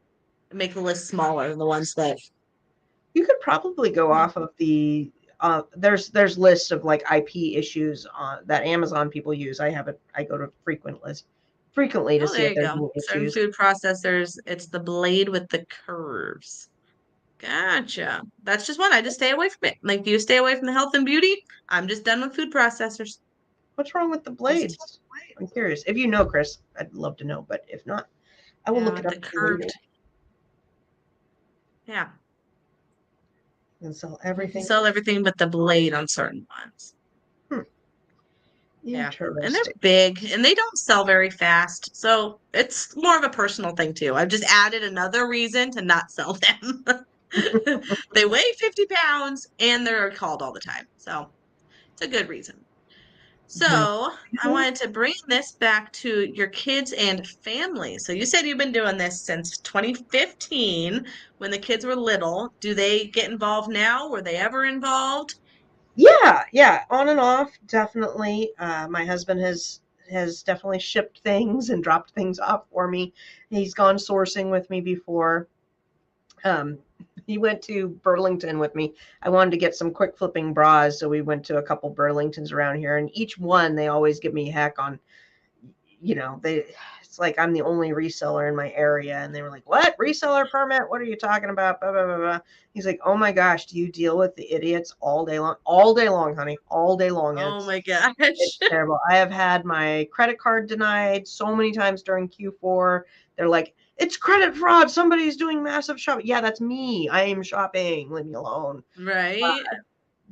make the list smaller than the ones that. you could probably go off of the there's lists of like IP issues that Amazon people use. I go to frequently to Oh, see there if you there's go. any Certain issues. food processors, it's the blade with the curves. Gotcha. That's just one. I just stay away from it. Like, do you stay away from the health and beauty? I'm just done with food processors. What's wrong with the Just blades? I'm curious. If you know, Chris, I'd love to know. But if not, I will yeah, look it with up the later curved. Yeah. and sell You can everything. sell everything but the blade on certain ones. Hmm. Yeah. And they're Interesting. big and they don't sell very fast. So it's more of a personal thing too. I've just added another reason to not sell them. They weigh 50 pounds and they're called all the time. So it's a good reason. Mhm. So I wanted to bring this back to your kids and family. So you said you've been doing this since 2015 when the kids were little. Do they get involved now? Were they ever involved? Yeah, yeah, on and off, definitely. My husband has definitely shipped things and dropped things off for me. He's gone sourcing with me before. Um, he went to Burlington with me. I wanted to get some quick flipping bras, so we went to a couple Burlingtons around here, and each one they always give me heck on. They It's like I'm the only reseller in my area. And they were like, what? Reseller permit? What are you talking about? Blah, blah, blah, blah. He's like, oh my gosh, do you deal with the idiots all day long? All day long, honey. All day long. Oh my gosh. It's terrible. I have had my credit card denied so many times during Q4. They're like, it's credit fraud. Somebody's doing massive shopping. Yeah, that's me. I am shopping. Leave me alone. Right?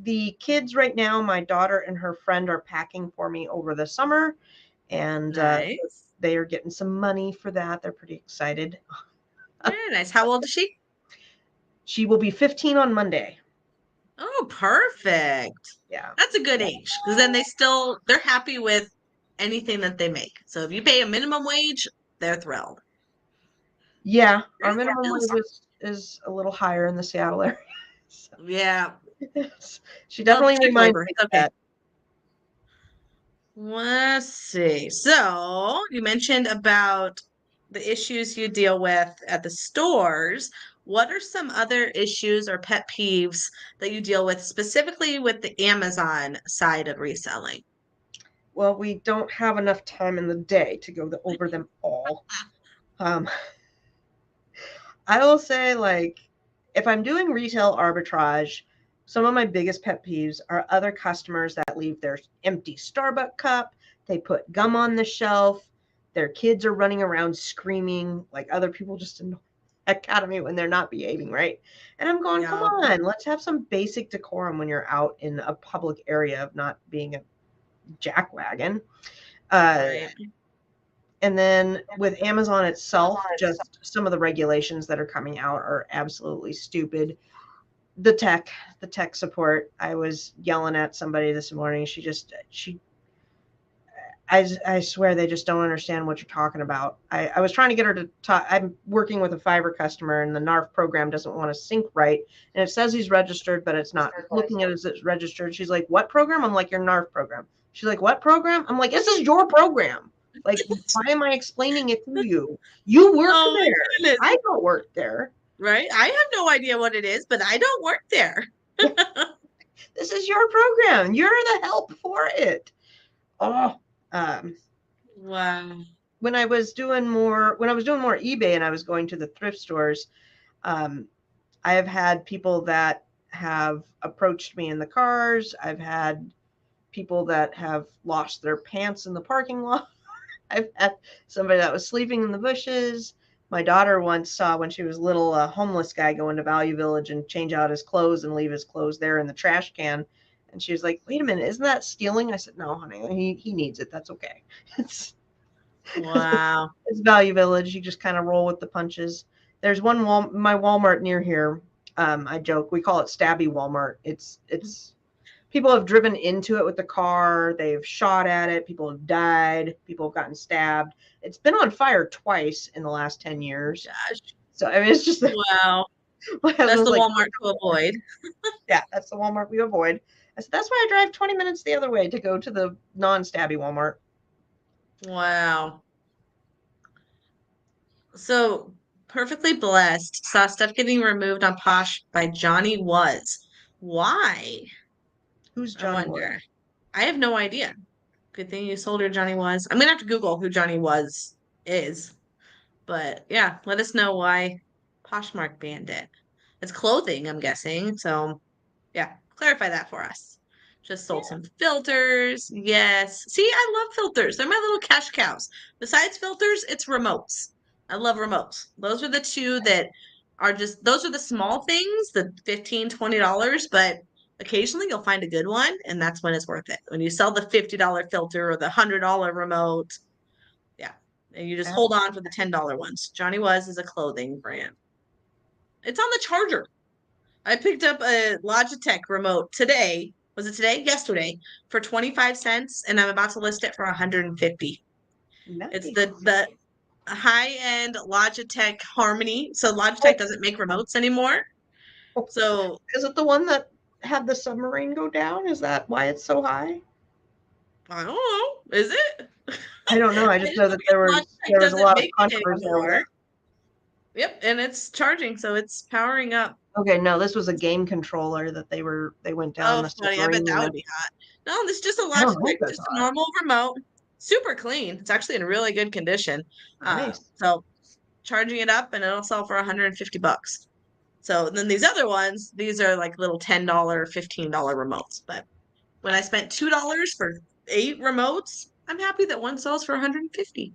The kids right now, my daughter and her friend are packing for me over the summer, and Nice. they are getting some money for that. They're pretty excited. Very nice. How old is she? She will be 15 on Monday. Oh, perfect. Yeah. That's a good age because then they're happy with anything that they make. So if you pay a minimum wage, they're thrilled. Yeah, our There's more minimum bills. wage is a little higher in the Seattle area. So, Yeah. she Well, definitely cheap reminds labor. me It's of okay. that. Let's see. So you mentioned about the issues you deal with at the stores. What are some other issues or pet peeves that you deal with specifically with the Amazon side of reselling? Well, we don't have enough time in the day to go over them all. Um, I will say, like, if I'm doing retail arbitrage, some of my biggest pet peeves are other customers that leave their empty Starbucks cup, they put gum on the shelf, their kids are running around screaming, like other people just annoy the heck out of me when they're not behaving right. And I'm going, come Yeah, on, let's have some basic decorum when you're out in a public area of not being a jackwagon. Uh, right. and then with Amazon itself, just some of the regulations that are coming out are absolutely stupid. The tech, the tech support. I was yelling at somebody this morning. I swear they just don't understand what you're talking about. I was trying to get her to talk. I'm working with a fiber customer and the NARF program doesn't want to sync right. And it says he's registered, but it's not looking at it as it's registered. She's like, what program? I'm like, your NARF program. She's like, what program? I'm like, this is your program. Like, why am I explaining it to you? You work Oh my there. goodness. I don't work there. Right? I have no idea what it is, but I don't work there. This is your program. You're the help for it. Oh, um, Wow. when I was doing more eBay and I was going to the thrift stores, um, I have had people that have approached me in the cars. I've had people that have lost their pants in the parking lot. I've had somebody that was sleeping in the bushes. My daughter once saw when she was little a homeless guy go into Value Village and change out his clothes and leave his clothes there in the trash can. And she was like, "Wait a minute, isn't that stealing?" I said, "No, honey, he needs it. That's okay. It's Wow. it's Value Village. You just kind of roll with the punches." There's my Walmart near here. I joke we call it Stabby Walmart. It's people have driven into it with the car. They've shot at it. People have died. People have gotten stabbed. It's been on fire twice in the last 10 years. Gosh. So, I mean, it's just Wow. my That's husband's the like, Walmart to avoid. yeah, that's the Walmart we avoid. I said, that's why I drive 20 minutes the other way to go to the non-stabby Walmart. Wow. So perfectly blessed saw stuff getting removed on Posh by Johnny Was. Why? Who's I Johnny Wood? wonder. I have no idea. Good thing you sold her Johnny Was. I'm gonna have to Google who Johnny Was is. But yeah, let us know why Poshmark banned it. It's clothing, I'm guessing. So yeah, clarify that for us. Just sold some filters. Yes. See, I love filters. They're my little cash cows. Besides filters, it's remotes. I love remotes. Those are the two that are just, those are the small things, the $15, $20, but occasionally you'll find a good one, and that's when it's worth it. When you sell the $50 filter or the $100 remote, yeah. And you just hold on for the $10 ones. Johnny Was is a clothing brand. It's on the charger. I picked up a Logitech remote today. Was it today? Yesterday for 25 cents, and I'm about to list it for 150. It's Nice. the high-end Logitech Harmony. So Logitech doesn't make remotes anymore. Oh, So is it the one that had the submarine go down? Is that why it's so high? I don't know. Is it? I don't know. I I just just know know that because Logitech there was a doesn't lot of make it controversy over anymore. that. Yep, and it's charging, so it's powering up. Okay, no, this was a game controller that they went down Oh, the funny. I bet submarine that with. would be hot. No, this is just a I don't know Logitech, if that's just a hot. normal remote. super clean. It's actually in really good condition. Nice. So charging it up and it'll sell for 150 bucks. So then these other ones, these are like little $10, $15 remotes. But when I spent $2 for 8 remotes, I'm happy that one sells for 150.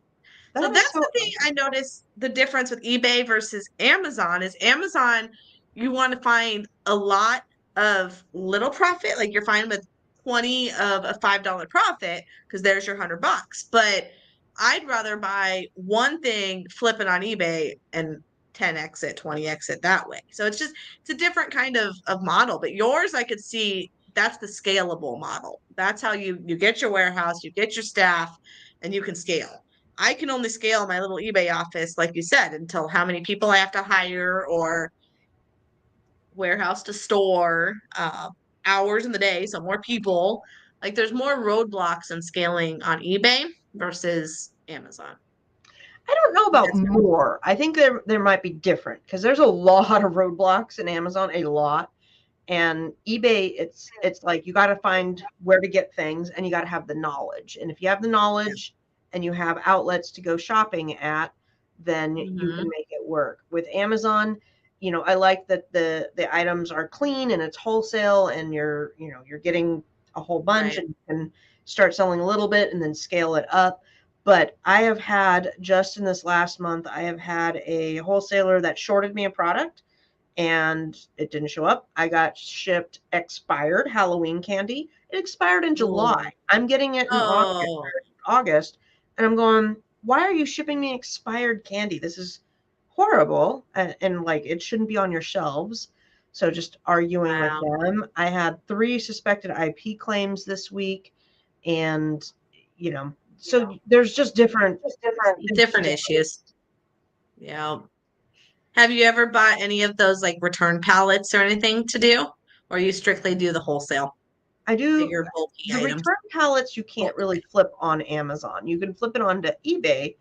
So That is that's so the thing I awesome. noticed the difference with eBay versus Amazon is Amazon, you want to find a lot of little profit, like you're fine with 20 of a $5 profit because there's your 100 bucks. But I'd rather buy one thing, flip it on eBay and 10x it, 20x it that way. So it's a different kind of model. But yours I could see that's the scalable model. That's how you get your warehouse, you get your staff, and you can scale. I can only scale my little eBay office, like you said, until how many people I have to hire or warehouse to store, hours in the day, so more people. Like there's more roadblocks in scaling on eBay versus Amazon. I don't know I think about that's more. I think there might be different because there's a lot of roadblocks in Amazon, a lot. And eBay, it's like you got to find where to get things and you got to have the knowledge. And if you have the yeah. knowledge and you have outlets to go shopping at, then you can Mm-hmm. make it work. With Amazon, I like that the items are clean and it's wholesale and you're getting a whole bunch Right. and you can start selling a little bit and then scale it up. But I have had just in this last month, I have had a wholesaler that shorted me a product and it didn't show up. I got shipped expired Halloween candy. It expired in July. Oh, I'm getting it in oh, August, and I'm going, why are you shipping me expired candy? This is horrible, and like it shouldn't be on your shelves. So just arguing with wow. them. I had 3 suspected IP claims this week, and so there's just different things to Different deal issues. Yeah. Have you ever bought any of those like return pallets or anything to do? Or you strictly do the wholesale, I do bigger, bulky the items? return pallets you Bulk can't really flip on Amazon. You can flip it onto eBay,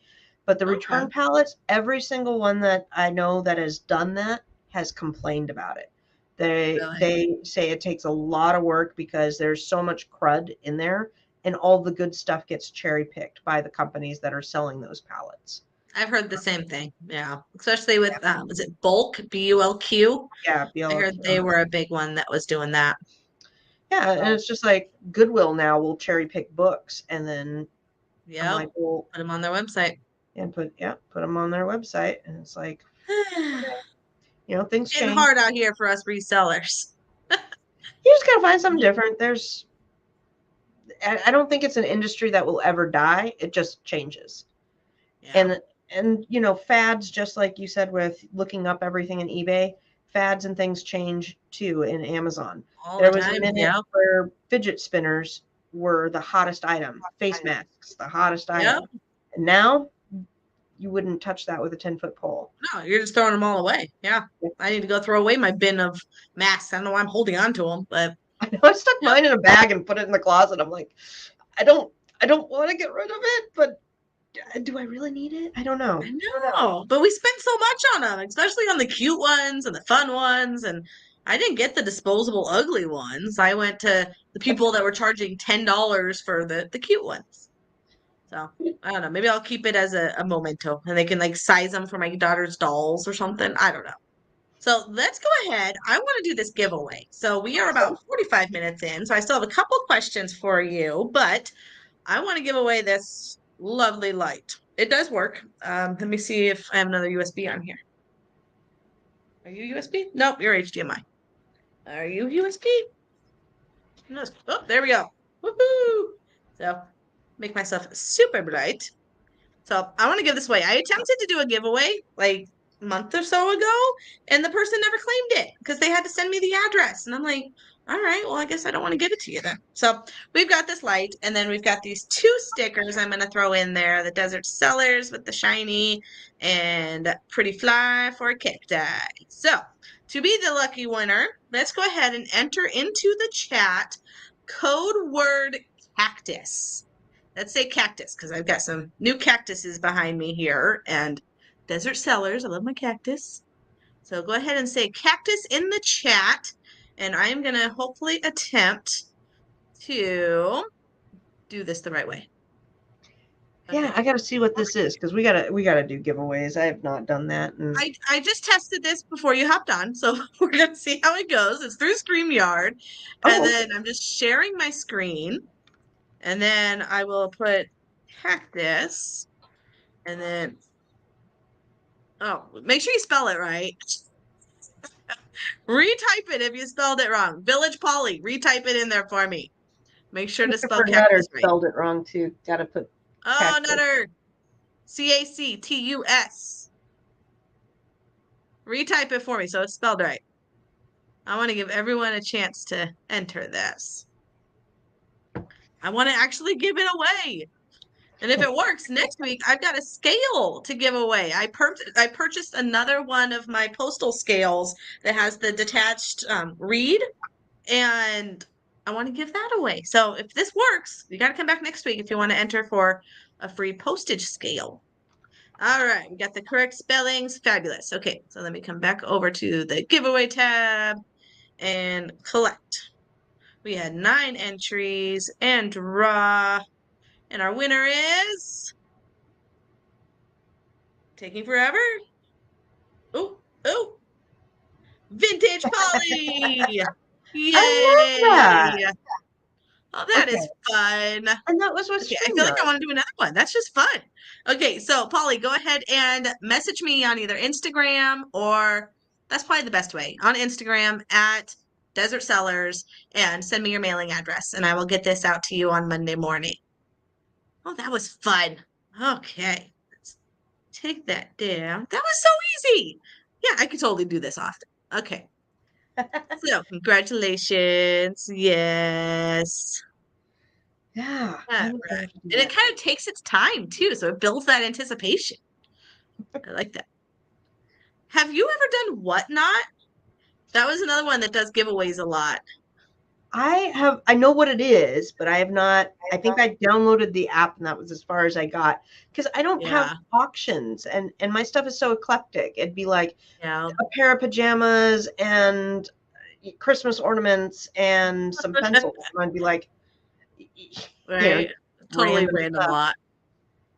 but the Okay. return pallets, every single one that I know that has done that has complained about it. They Really? they say it takes a lot of work because there's so much crud in there and all the good stuff gets cherry picked by the companies that are selling those pallets. I've heard the same thing. Yeah. Especially with was it Bulk, BULQ? Yeah, I BLQ. heard they were a big one that was doing that. Yeah, and So, it's just like Goodwill now will cherry pick books and then I'm yep. like, well, Put them on their website. and put them on their website and it's like things Getting change. hard out here for us resellers. You just gotta find something different. I don't think it's an industry that will ever die. It just changes. Yeah. And fads, just like you said with looking up everything in eBay, fads and things change too in Amazon. All the There was a time. minute Yep. where fidget spinners were the hottest item, face masks, the hottest Yep. item. And now you wouldn't touch that with a 10-foot pole. No, you're just throwing them all away. Yeah. I need to go throw away my bin of masks. I don't know why I'm holding on to them, but I stuck yep. mine in a bag and put it in the closet. I'm like, I don't I don't want to get rid of it, but do I really need it? I don't know. I know, but we spend so much on them, especially on the cute ones and the fun ones. And I didn't get the disposable ugly ones. I went to the people that were charging $10 for the cute ones. So I don't know. Maybe I'll keep it as a memento, and they can like size them for my daughter's dolls or something. I don't know. So let's go ahead. I want to do this giveaway. So we are about 45 minutes in. So I still have a couple questions for you, but I want to give away this lovely light. It does work. Let me see if I have another USB on here. Are you USB? Nope, you're HDMI. Are you USB? No. Oh, there we go. Woohoo! So make myself super bright. So I want to give this away. I attempted to do a giveaway like a month or so ago, and the person never claimed it because they had to send me the address. And I'm like, all right, well, I guess I don't want to give it to you then. So we've got this light, and then we've got these 2 stickers I'm going to throw in there, the Desert Sellers with the shiny and pretty fly for a cacti. So to be the lucky winner, let's go ahead and enter into the chat code word cactus. Let's say cactus because I've got some new cactuses behind me here and Desert Sellers. I love my cactus. So go ahead and say cactus in the chat, and I'm going to hopefully attempt to do this the right way. Yeah, Okay. I got to see what this is because we gotta do giveaways. I have not done that, and I just tested this before you hopped on, so we're gonna see how it goes. It's through StreamYard, and oh, then I'm just sharing my screen, and then I will put cactus, and then oh, make sure you spell it right. Retype it if you spelled it wrong. Village Polly, retype it in there for me. Make sure to spell Christopher Nutter cactus right. spelled it wrong too. Got to put Oh, cactus. Nutter, Cactus. Retype it for me so it's spelled right. I want to give everyone a chance to enter this. I want to actually give it away. And if it works, next week I've got a scale to give away. I purchased another one of my postal scales that has the detached reed, and I want to give that away. So if this works, you got to come back next week if you want to enter for a free postage scale. All right, we got the correct spellings. Fabulous. Okay, so let me come back over to the giveaway tab and collect. We had 9 entries and draw. And our winner is taking forever. Oh, oh, Vintage Polly. I love that. Yay. Oh, that Okay, is fun. and that was with Okay, I feel like I StreamYard. want to do another one. That's just fun. Okay, so Polly, go ahead and message me on either Instagram or that's probably the best way on Instagram at Desert Sellers and send me your mailing address and I will get this out to you on Monday morning. Oh, that was fun. Okay, let's take that down. That was so easy. Yeah, I could totally do this often. Okay, so congratulations. Yes. Yeah, All I right. would love to do And it that. kind of takes its time too, so it builds that anticipation. I like that. Have you ever done Whatnot? That was another one that does giveaways a lot. I know what it is, but I have not. I think I downloaded the app, and that was as far as I got because I don't have Yeah, auctions, and my stuff is so eclectic. It'd be like yeah. a pair of pajamas and Christmas ornaments and some pencils, and I'd be like, Right? Totally random random a stuff. lot.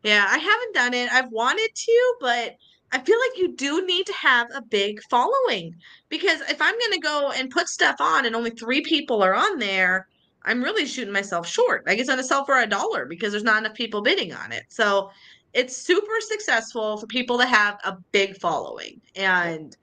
Yeah, I haven't done it. I've wanted to, but I feel like you do need to have a big following because if I'm going to go and put stuff on and only 3 people are on there, I'm really shooting myself short. I guess I'm going to sell for $1 because there's not enough people bidding on it. So it's super successful for people to have a big following. Yeah. And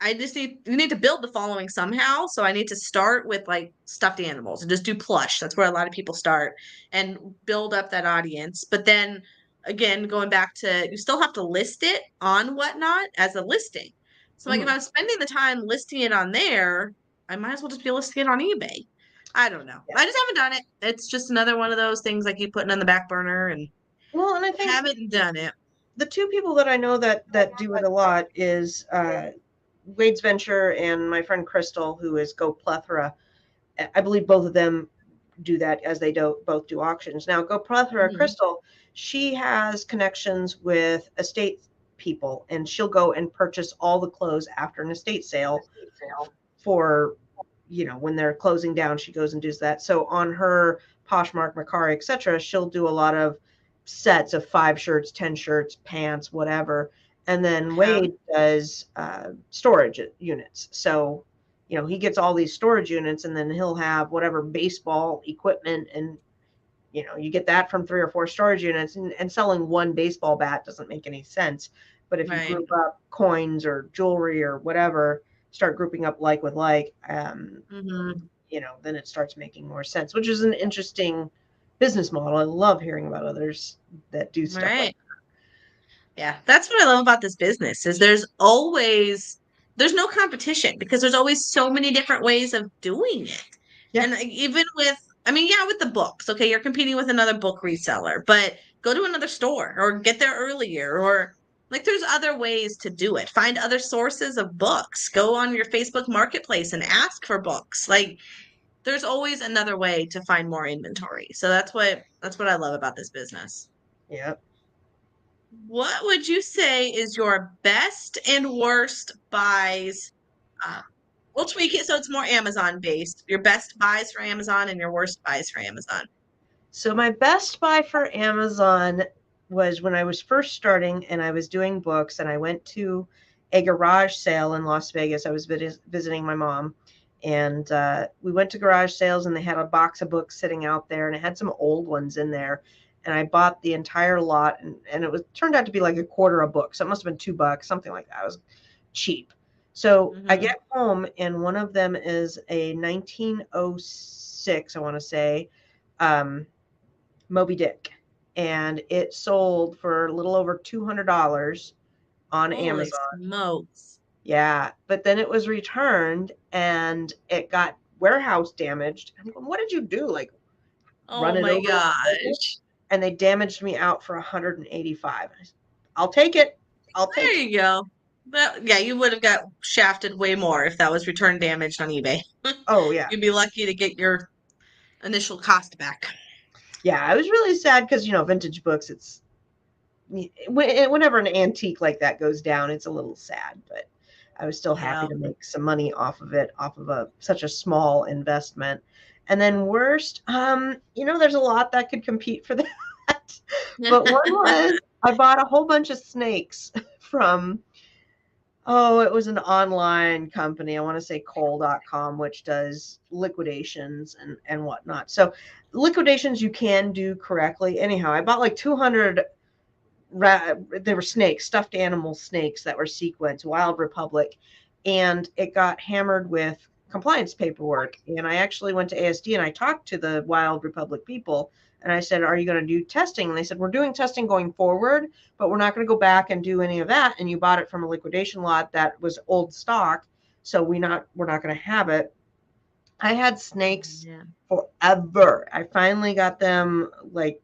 I just need to build the following somehow. So I need to start with like stuffed animals and just do plush. That's where a lot of people start and build up that audience. But then again, going back to you still have to list it on Whatnot as a listing. So like if Mhm. I'm spending the time listing it on there, I might as well just be listing it on eBay. I don't know. Yeah. I just haven't done it. It's just another one of those things I keep putting on the back burner and Well, and I think haven't done it. the two people that I know that do it a lot is Wade's Venture and my friend Crystal, who is Go Plethora. I believe both of them do that as they do both do auctions. Now, Go Plethora, Mhm. Crystal, she has connections with estate people, and she'll go and purchase all the clothes after an estate sale for, when they're closing down. She goes and does that. So on her Poshmark, Mercari, etc., she'll do a lot of sets of 5 shirts, 10 shirts, pants, whatever. And then Yeah. Wade does storage units. So he gets all these storage units, and then he'll have whatever baseball equipment, and you get that from 3 or 4 storage units, and selling one baseball bat doesn't make any sense. But if you Right. group up coins or jewelry or whatever, start grouping up like with like, Hmm. then it starts making more sense, which is an interesting business model. I love hearing about others that do stuff like Right. Yeah, that's what I love about this business is there's no competition because there's always so many different ways of doing it. that. And even with I mean, yeah, with the books, okay, you're competing with another book reseller, but go to another store or get there earlier or like there's other ways to do it. Find other sources of books. Go on your Facebook marketplace and ask for books. Like there's always another way to find more inventory. So that's what I love about this business. Yeah. Yep. What would you say is your best and worst buys? Uh, we'll tweak it so it's more Amazon based. Your best buys for Amazon and your worst buys for Amazon. So my best buy for Amazon was when I was first starting and I was doing books and I went to a garage sale in Las Vegas. I was visiting my mom and we went to garage sales and they had a box of books sitting out there and it had some old ones in there. And I bought the entire lot and it was turned out to be like a quarter a book. So it must have been $2, something like that. It was cheap. So I Mm-hmm. get home and one of them is a 1906, I want to say, um, Moby Dick, and it sold for a little over $200 on Holy Amazon. smokes. Yeah, but then it was returned and it got warehouse damaged. I'm going, what did you do? Like run Oh it my over with a business? gosh. And they damaged me out for 185. I'll take it. I'll There take it. you go. But yeah, you would have got shafted way more if that was return damaged on eBay. Oh yeah, You'd be lucky to get your initial cost back. yeah. I was really sad because vintage books. It's whenever an antique like that goes down, it's a little sad, but I was still happy Yeah. to make some money off of it, off of such a small investment. And then worst, there's a lot that could compete for that. But one was I bought a whole bunch of snakes from, oh, it was an online company. I want to say Cole.com, which does liquidations and whatnot. So liquidations you can do correctly. Anyhow, I bought like 200. There were snakes, stuffed animal snakes that were sequenced, Wild Republic, and it got hammered with compliance paperwork. And I actually went to ASD and I talked to the Wild Republic people and I said, "Are you going to do testing?" And they said, "We're doing testing going forward, but we're not going to go back and do any of that. And you bought it from a liquidation lot that was old stock, so we're not going to have it." I had snakes Yeah. forever. I finally got them like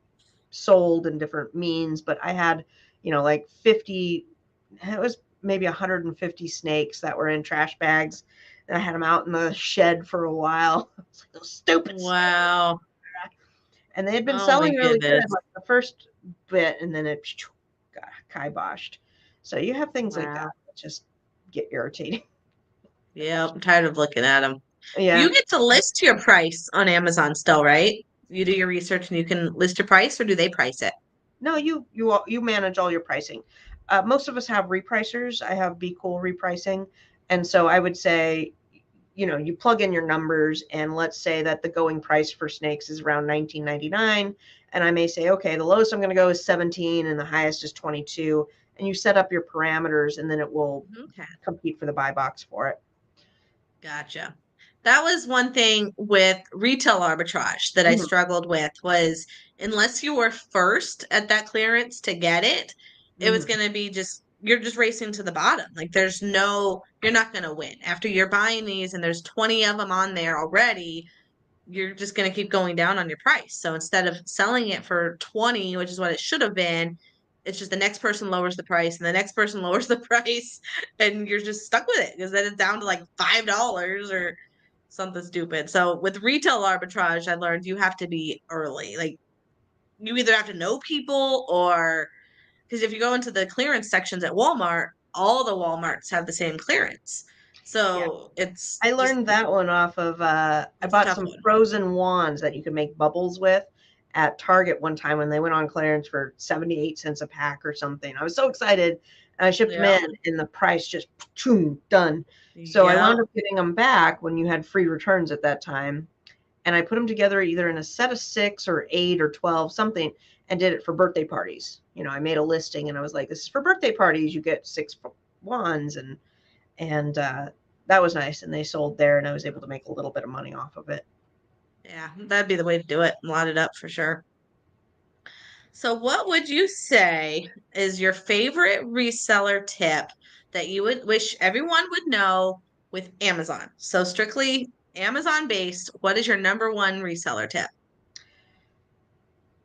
sold in different means, but I had, like 50, it was maybe 150 snakes that were in trash bags. And I had them out in the shed for a while. I was like, those stupid snakes. Wow. And they had been Oh my selling really good, goodness. like the first bit, and then it got kiboshed. So you have things like that Wow. that just get irritating. Yeah, I'm tired of looking at them. Yeah. You get to list your price on Amazon still, right? You do your research and you can list your price, or do they price it? No, you manage all your pricing. Most of us have repricers. I have Be Cool repricing, and so I would say, you plug in your numbers, and let's say that the going price for snakes is around 19.99, and I may say, okay, the lowest I'm going to go is 17, and the highest is 22, and you set up your parameters, and then it will Okay. compete for the buy box for it. Gotcha. That was one thing with retail arbitrage that I Mhm, struggled with was unless you were first at that clearance to get it, it was mhm. going to be just you're just racing to the bottom. Like you're not going to win. After you're buying these and there's 20 of them on there already, you're just going to keep going down on your price. So instead of selling it for 20, which is what it should have been, it's just the next person lowers the price and the next person lowers the price and you're just stuck with it because then it's down to like $5 or something stupid. So with retail arbitrage, I learned you have to be early. Like you either have to know people or because if you go into the clearance sections at Walmart, all the Walmarts have the same clearance. Yeah. So it's I just learned that one off of I it's a bought tough some one. frozen wands that you could make bubbles with at Target one time when they went on clearance for 78 cents a pack or something. I was so excited. And I shipped them Yep. in and the price just boom, done. So I wound Yep. up getting them back when you had free returns at that time. And I put them together either in a set of 6 or 8 or 12 something and did it for birthday parties. I made a listing and I was like, this is for birthday parties. You get 6 wands and that was nice. And they sold there, and I was able to make a little bit of money off of it. Yeah, that'd be the way to do it. Lot it up for sure. So, what would you say is your favorite reseller tip that you would wish everyone would know with Amazon? So, strictly Amazon based, what is your number one reseller tip?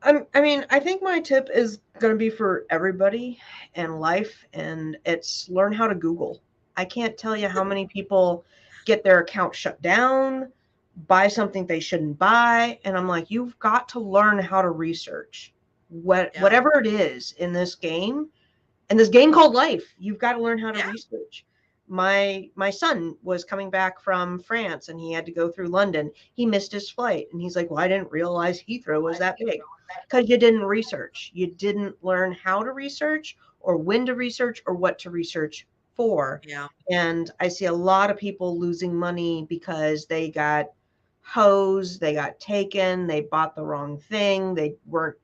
I mean, I think my tip is going to be for everybody in life, and it's learn how to Google. I can't tell you how many people get their account shut down, buy something they shouldn't buy, and I'm like, you've got to learn how to research Yeah. whatever it is in this game called life. You've got to learn how to Yeah. research. my son was coming back from France and he had to go through London. He missed his flight and he's like, "Well, I didn't realize Heathrow was that big." Because you didn't research. You didn't learn how to research or when to research or what to research for. Yeah. And I see a lot of people losing money because they got hosed, they got taken, they bought the wrong thing, they were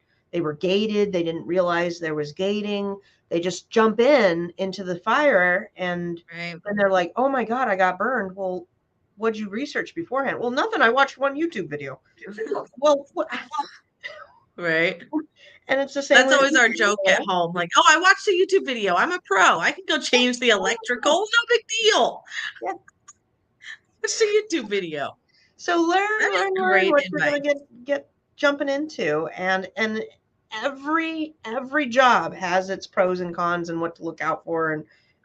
gated, they didn't realize there was gating. They just jump into the fire and Right. then they're like, "Oh my god, I got burned." Well, what'd you research beforehand? Well, nothing. I watched one YouTube video. Well, what? Right. And it's the same That's with always our joke at home. Like, oh, I watched a YouTube video. I'm a pro. I can go change the electrical. No big deal. yeah. Watch the YouTube video. So That is learn great what you're advice. gonna get jumping into, and every job has its pros and cons and what to look out for,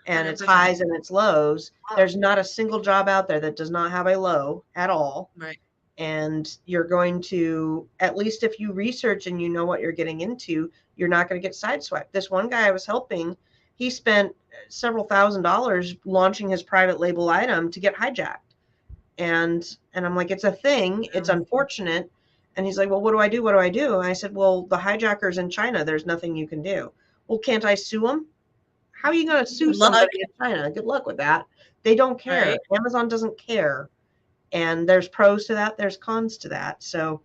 and its 100%. highs and its lows. There's not a single job out there that does not have a low at all. Right. And you're going to, at least if you research and you know what you're getting into, you're not going to get sideswiped. This one guy I was helping, he spent several $1,000s launching his private label item to get hijacked. And I'm like, it's a thing, it's unfortunate. And he's like, well, what do I do? What do I do? And I said, well, the hijacker's in China, there's nothing you can do. Well, can't I sue him? How are you going to sue Good luck. somebody in China? Good luck with that. They don't care. Right. Amazon doesn't care. And there's pros to that, there's cons to that. So,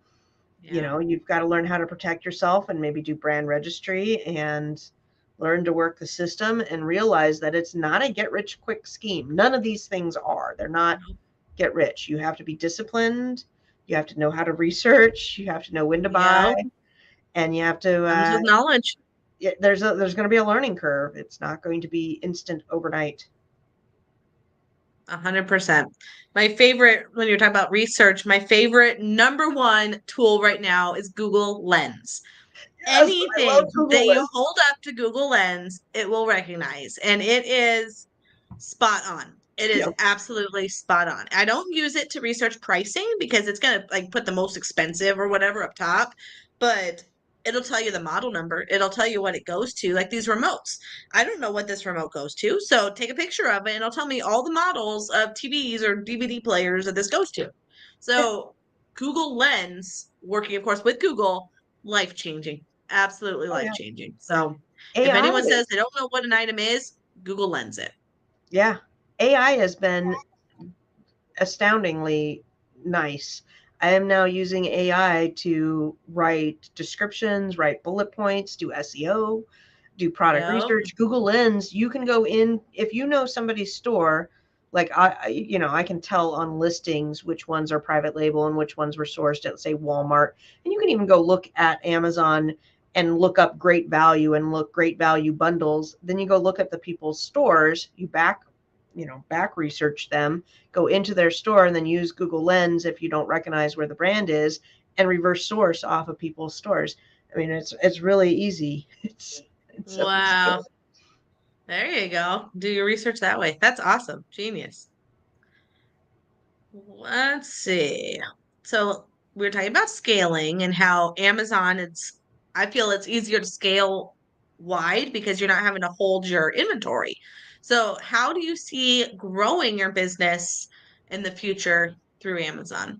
Yeah. you've got to learn how to protect yourself and maybe do brand registry and learn to work the system and realize that it's not a get rich quick scheme. None of these things are. They're not get rich. You have to be disciplined. You have to know how to research. You have to know when to buy, Yeah. and you have Comes to. with knowledge. There's going to be a learning curve. It's not going to be instant overnight. 100%. My favorite, when you're talking about research, my favorite number one tool right now is Google Lens. Yes, I love Anything that Google you Lens. hold up to Google Lens, it will recognize. And it is spot on. It is Yep. absolutely spot on. I don't use it to research pricing because it's gonna like put the most expensive or whatever up top, but it'll tell you the model number. It'll tell you what it goes to, like these remotes. I don't know what this remote goes to, so take a picture of it and it'll tell me all the models of TVs or DVD players that this goes to. Yeah. So Google Lens, working of course with Google, life changing, absolutely Oh life yeah. changing. So if AI. anyone says they don't know what an item is, Google Lens it. Yeah. AI has been astoundingly nice. I am now using AI to write descriptions, write bullet points, do SEO, do product Yep. research. Google Lens, you can go in if you know somebody's store. Like I can tell on listings which ones are private label and which ones were sourced at, say, Walmart. And you can even go look at Amazon and look up great value and look great value bundles. Then you go look at the people's stores. You back research them, go into their store, and then use Google Lens if you don't recognize where the brand is, and reverse source off of people's stores. I mean, it's really easy. It's so easy. Wow. There you go. Do your research that way. That's awesome. Genius. Let's see. So we were talking about scaling and how Amazon it's I feel it's easier to scale wide because you're not having to hold your inventory. So how do you see growing your business in the future through Amazon?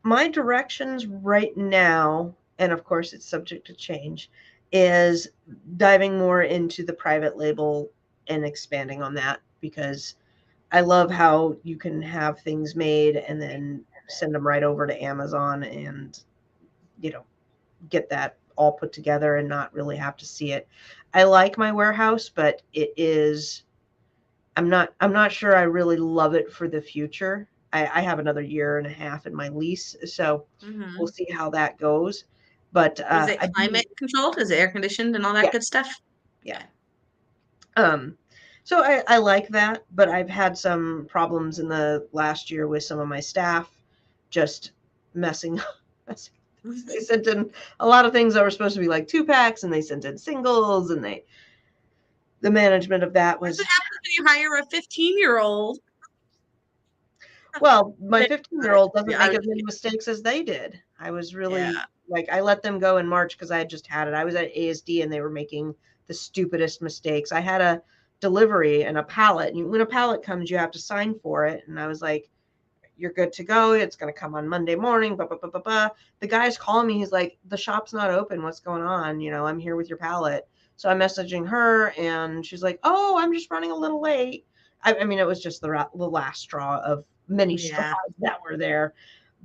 My directions right now, and of course it's subject to change, is diving more into the private label and expanding on that because I love how you can have things made and then send them right over to Amazon and you know get that all put together and not really have to see it. I like my warehouse, but I'm not sure I really love it for the future. I have another year and a half in my lease, so we'll Hmm. see how that goes. But Is it I climate do, controlled? Is it air conditioned and all that yeah, good stuff? yeah. Okay. Um, so I like that, but I've had some problems in the last year with some of my staff just messing up. They sent in a lot of things that were supposed to be like 2 packs, and they sent in singles, and the management of that That's was what happens when you hire a 15-year-old. well, my They- 15-year-old doesn't Yeah, I make was as many kidding. mistakes as they did. I was Yeah. really like I let them go in March because I had just had it. I was at ASD and they were making the stupidest mistakes. I had delivery and a pallet. And when a pallet comes, you have to sign for it. And I was like, you're good to go. It's going to come on Monday morning. Blah, blah, blah, blah, blah. The guy's calling me. He's like, the shop's not open. What's going on? I'm here with your pallet. So I'm messaging her and she's like, oh, I'm just running a little late. I mean, it was just the last straw of many straws Yeah. that were there.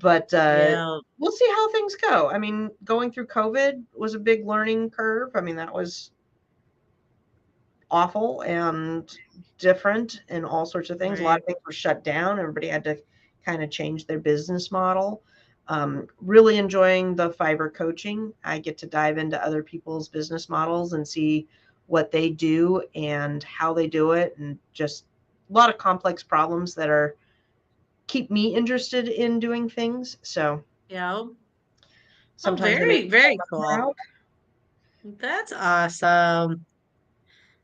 But Yeah. we'll see how things go. I mean, going through COVID was a big learning curve. I mean, that was awful and different and all sorts of things. A lot Right. of things were shut down. Everybody had to kind of change their business model. Really enjoying the Fiverr coaching. I get to dive into other people's business models and see what they do and how they do it, and just a lot of complex problems that are keep me interested in doing things. So Yeah. Oh, sometimes they make very, me very cool. proud. That's awesome.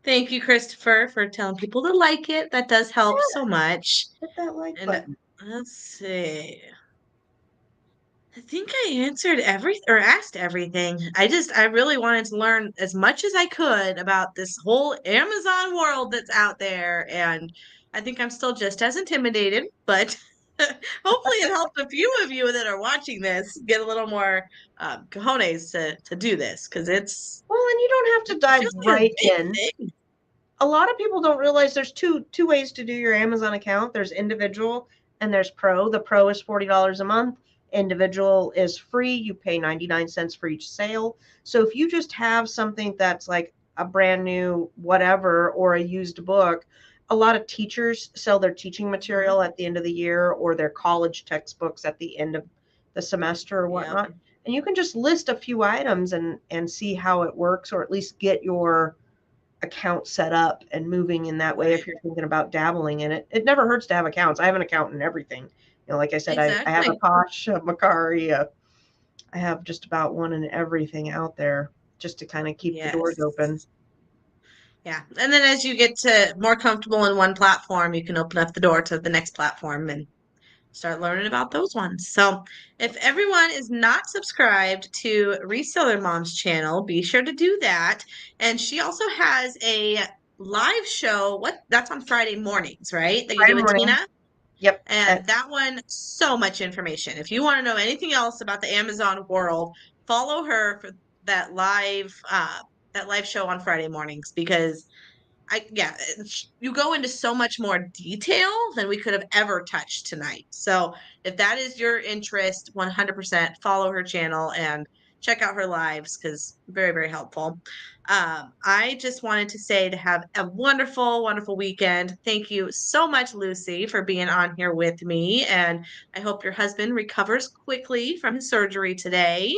Thank you, Christopher, for telling people to like it. That does help so much. Hit that like And button. let's see. I think I answered or asked everything. I really wanted to learn as much as I could about this whole Amazon world that's out there. And I think I'm still just as intimidated, but hopefully it helped a few of you that are watching this get a little more cojones to do this because Well, and you don't have it to dive feels like a right big in. thing. A lot of people don't realize there's two ways to do your Amazon account. There's individual and there's pro. The pro is $40 a month. Individual is free. You pay 99 cents for each sale. So if you just have something that's like a brand new whatever or a used book, a lot of teachers sell their teaching Mhm. material at the end of the year or their college textbooks at the end of the semester or Yep. whatnot. And you can just list a few items and see how it works, or at least get your account set up and moving in that way if Right. you're thinking about dabbling in it. It never hurts to have accounts. I have an account in everything. Like I said, I have a Exactly. Posh, a Macari, I have just about one and everything out there just to kind of keep the doors open. Yes. Yeah. And then as you get to more comfortable in one platform, you can open up the door to the next platform and start learning about those ones. So, if everyone is not subscribed to Reseller Mom's channel, be sure to do that. And she also has a live show. That's on Friday mornings, right? That you do Friday with morning. Tina. Yep. And that one, so much information. If you want to know anything else about the Amazon world, follow her for that live show on Friday mornings because yeah, you go into so much more detail than we could have ever touched tonight. So if that is your interest, 100% follow her channel and check out her lives because very, very helpful. I just wanted to say to have a wonderful, wonderful weekend. Thank you so much, Lucy, for being on here with me. And I hope your husband recovers quickly from his surgery today.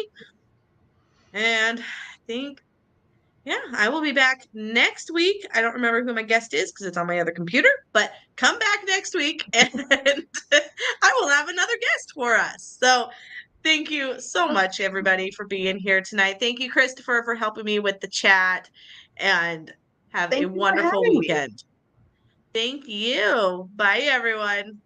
And I think yeah, I will be back next week. I don't remember who my guest is because it's on my other computer, but come back next week and I will have another guest for us. So thank you so much, everybody, for being here tonight. Thank you, Christopher, for helping me with the chat and have a Thank you for wonderful having me. weekend. Thank you. Bye, everyone.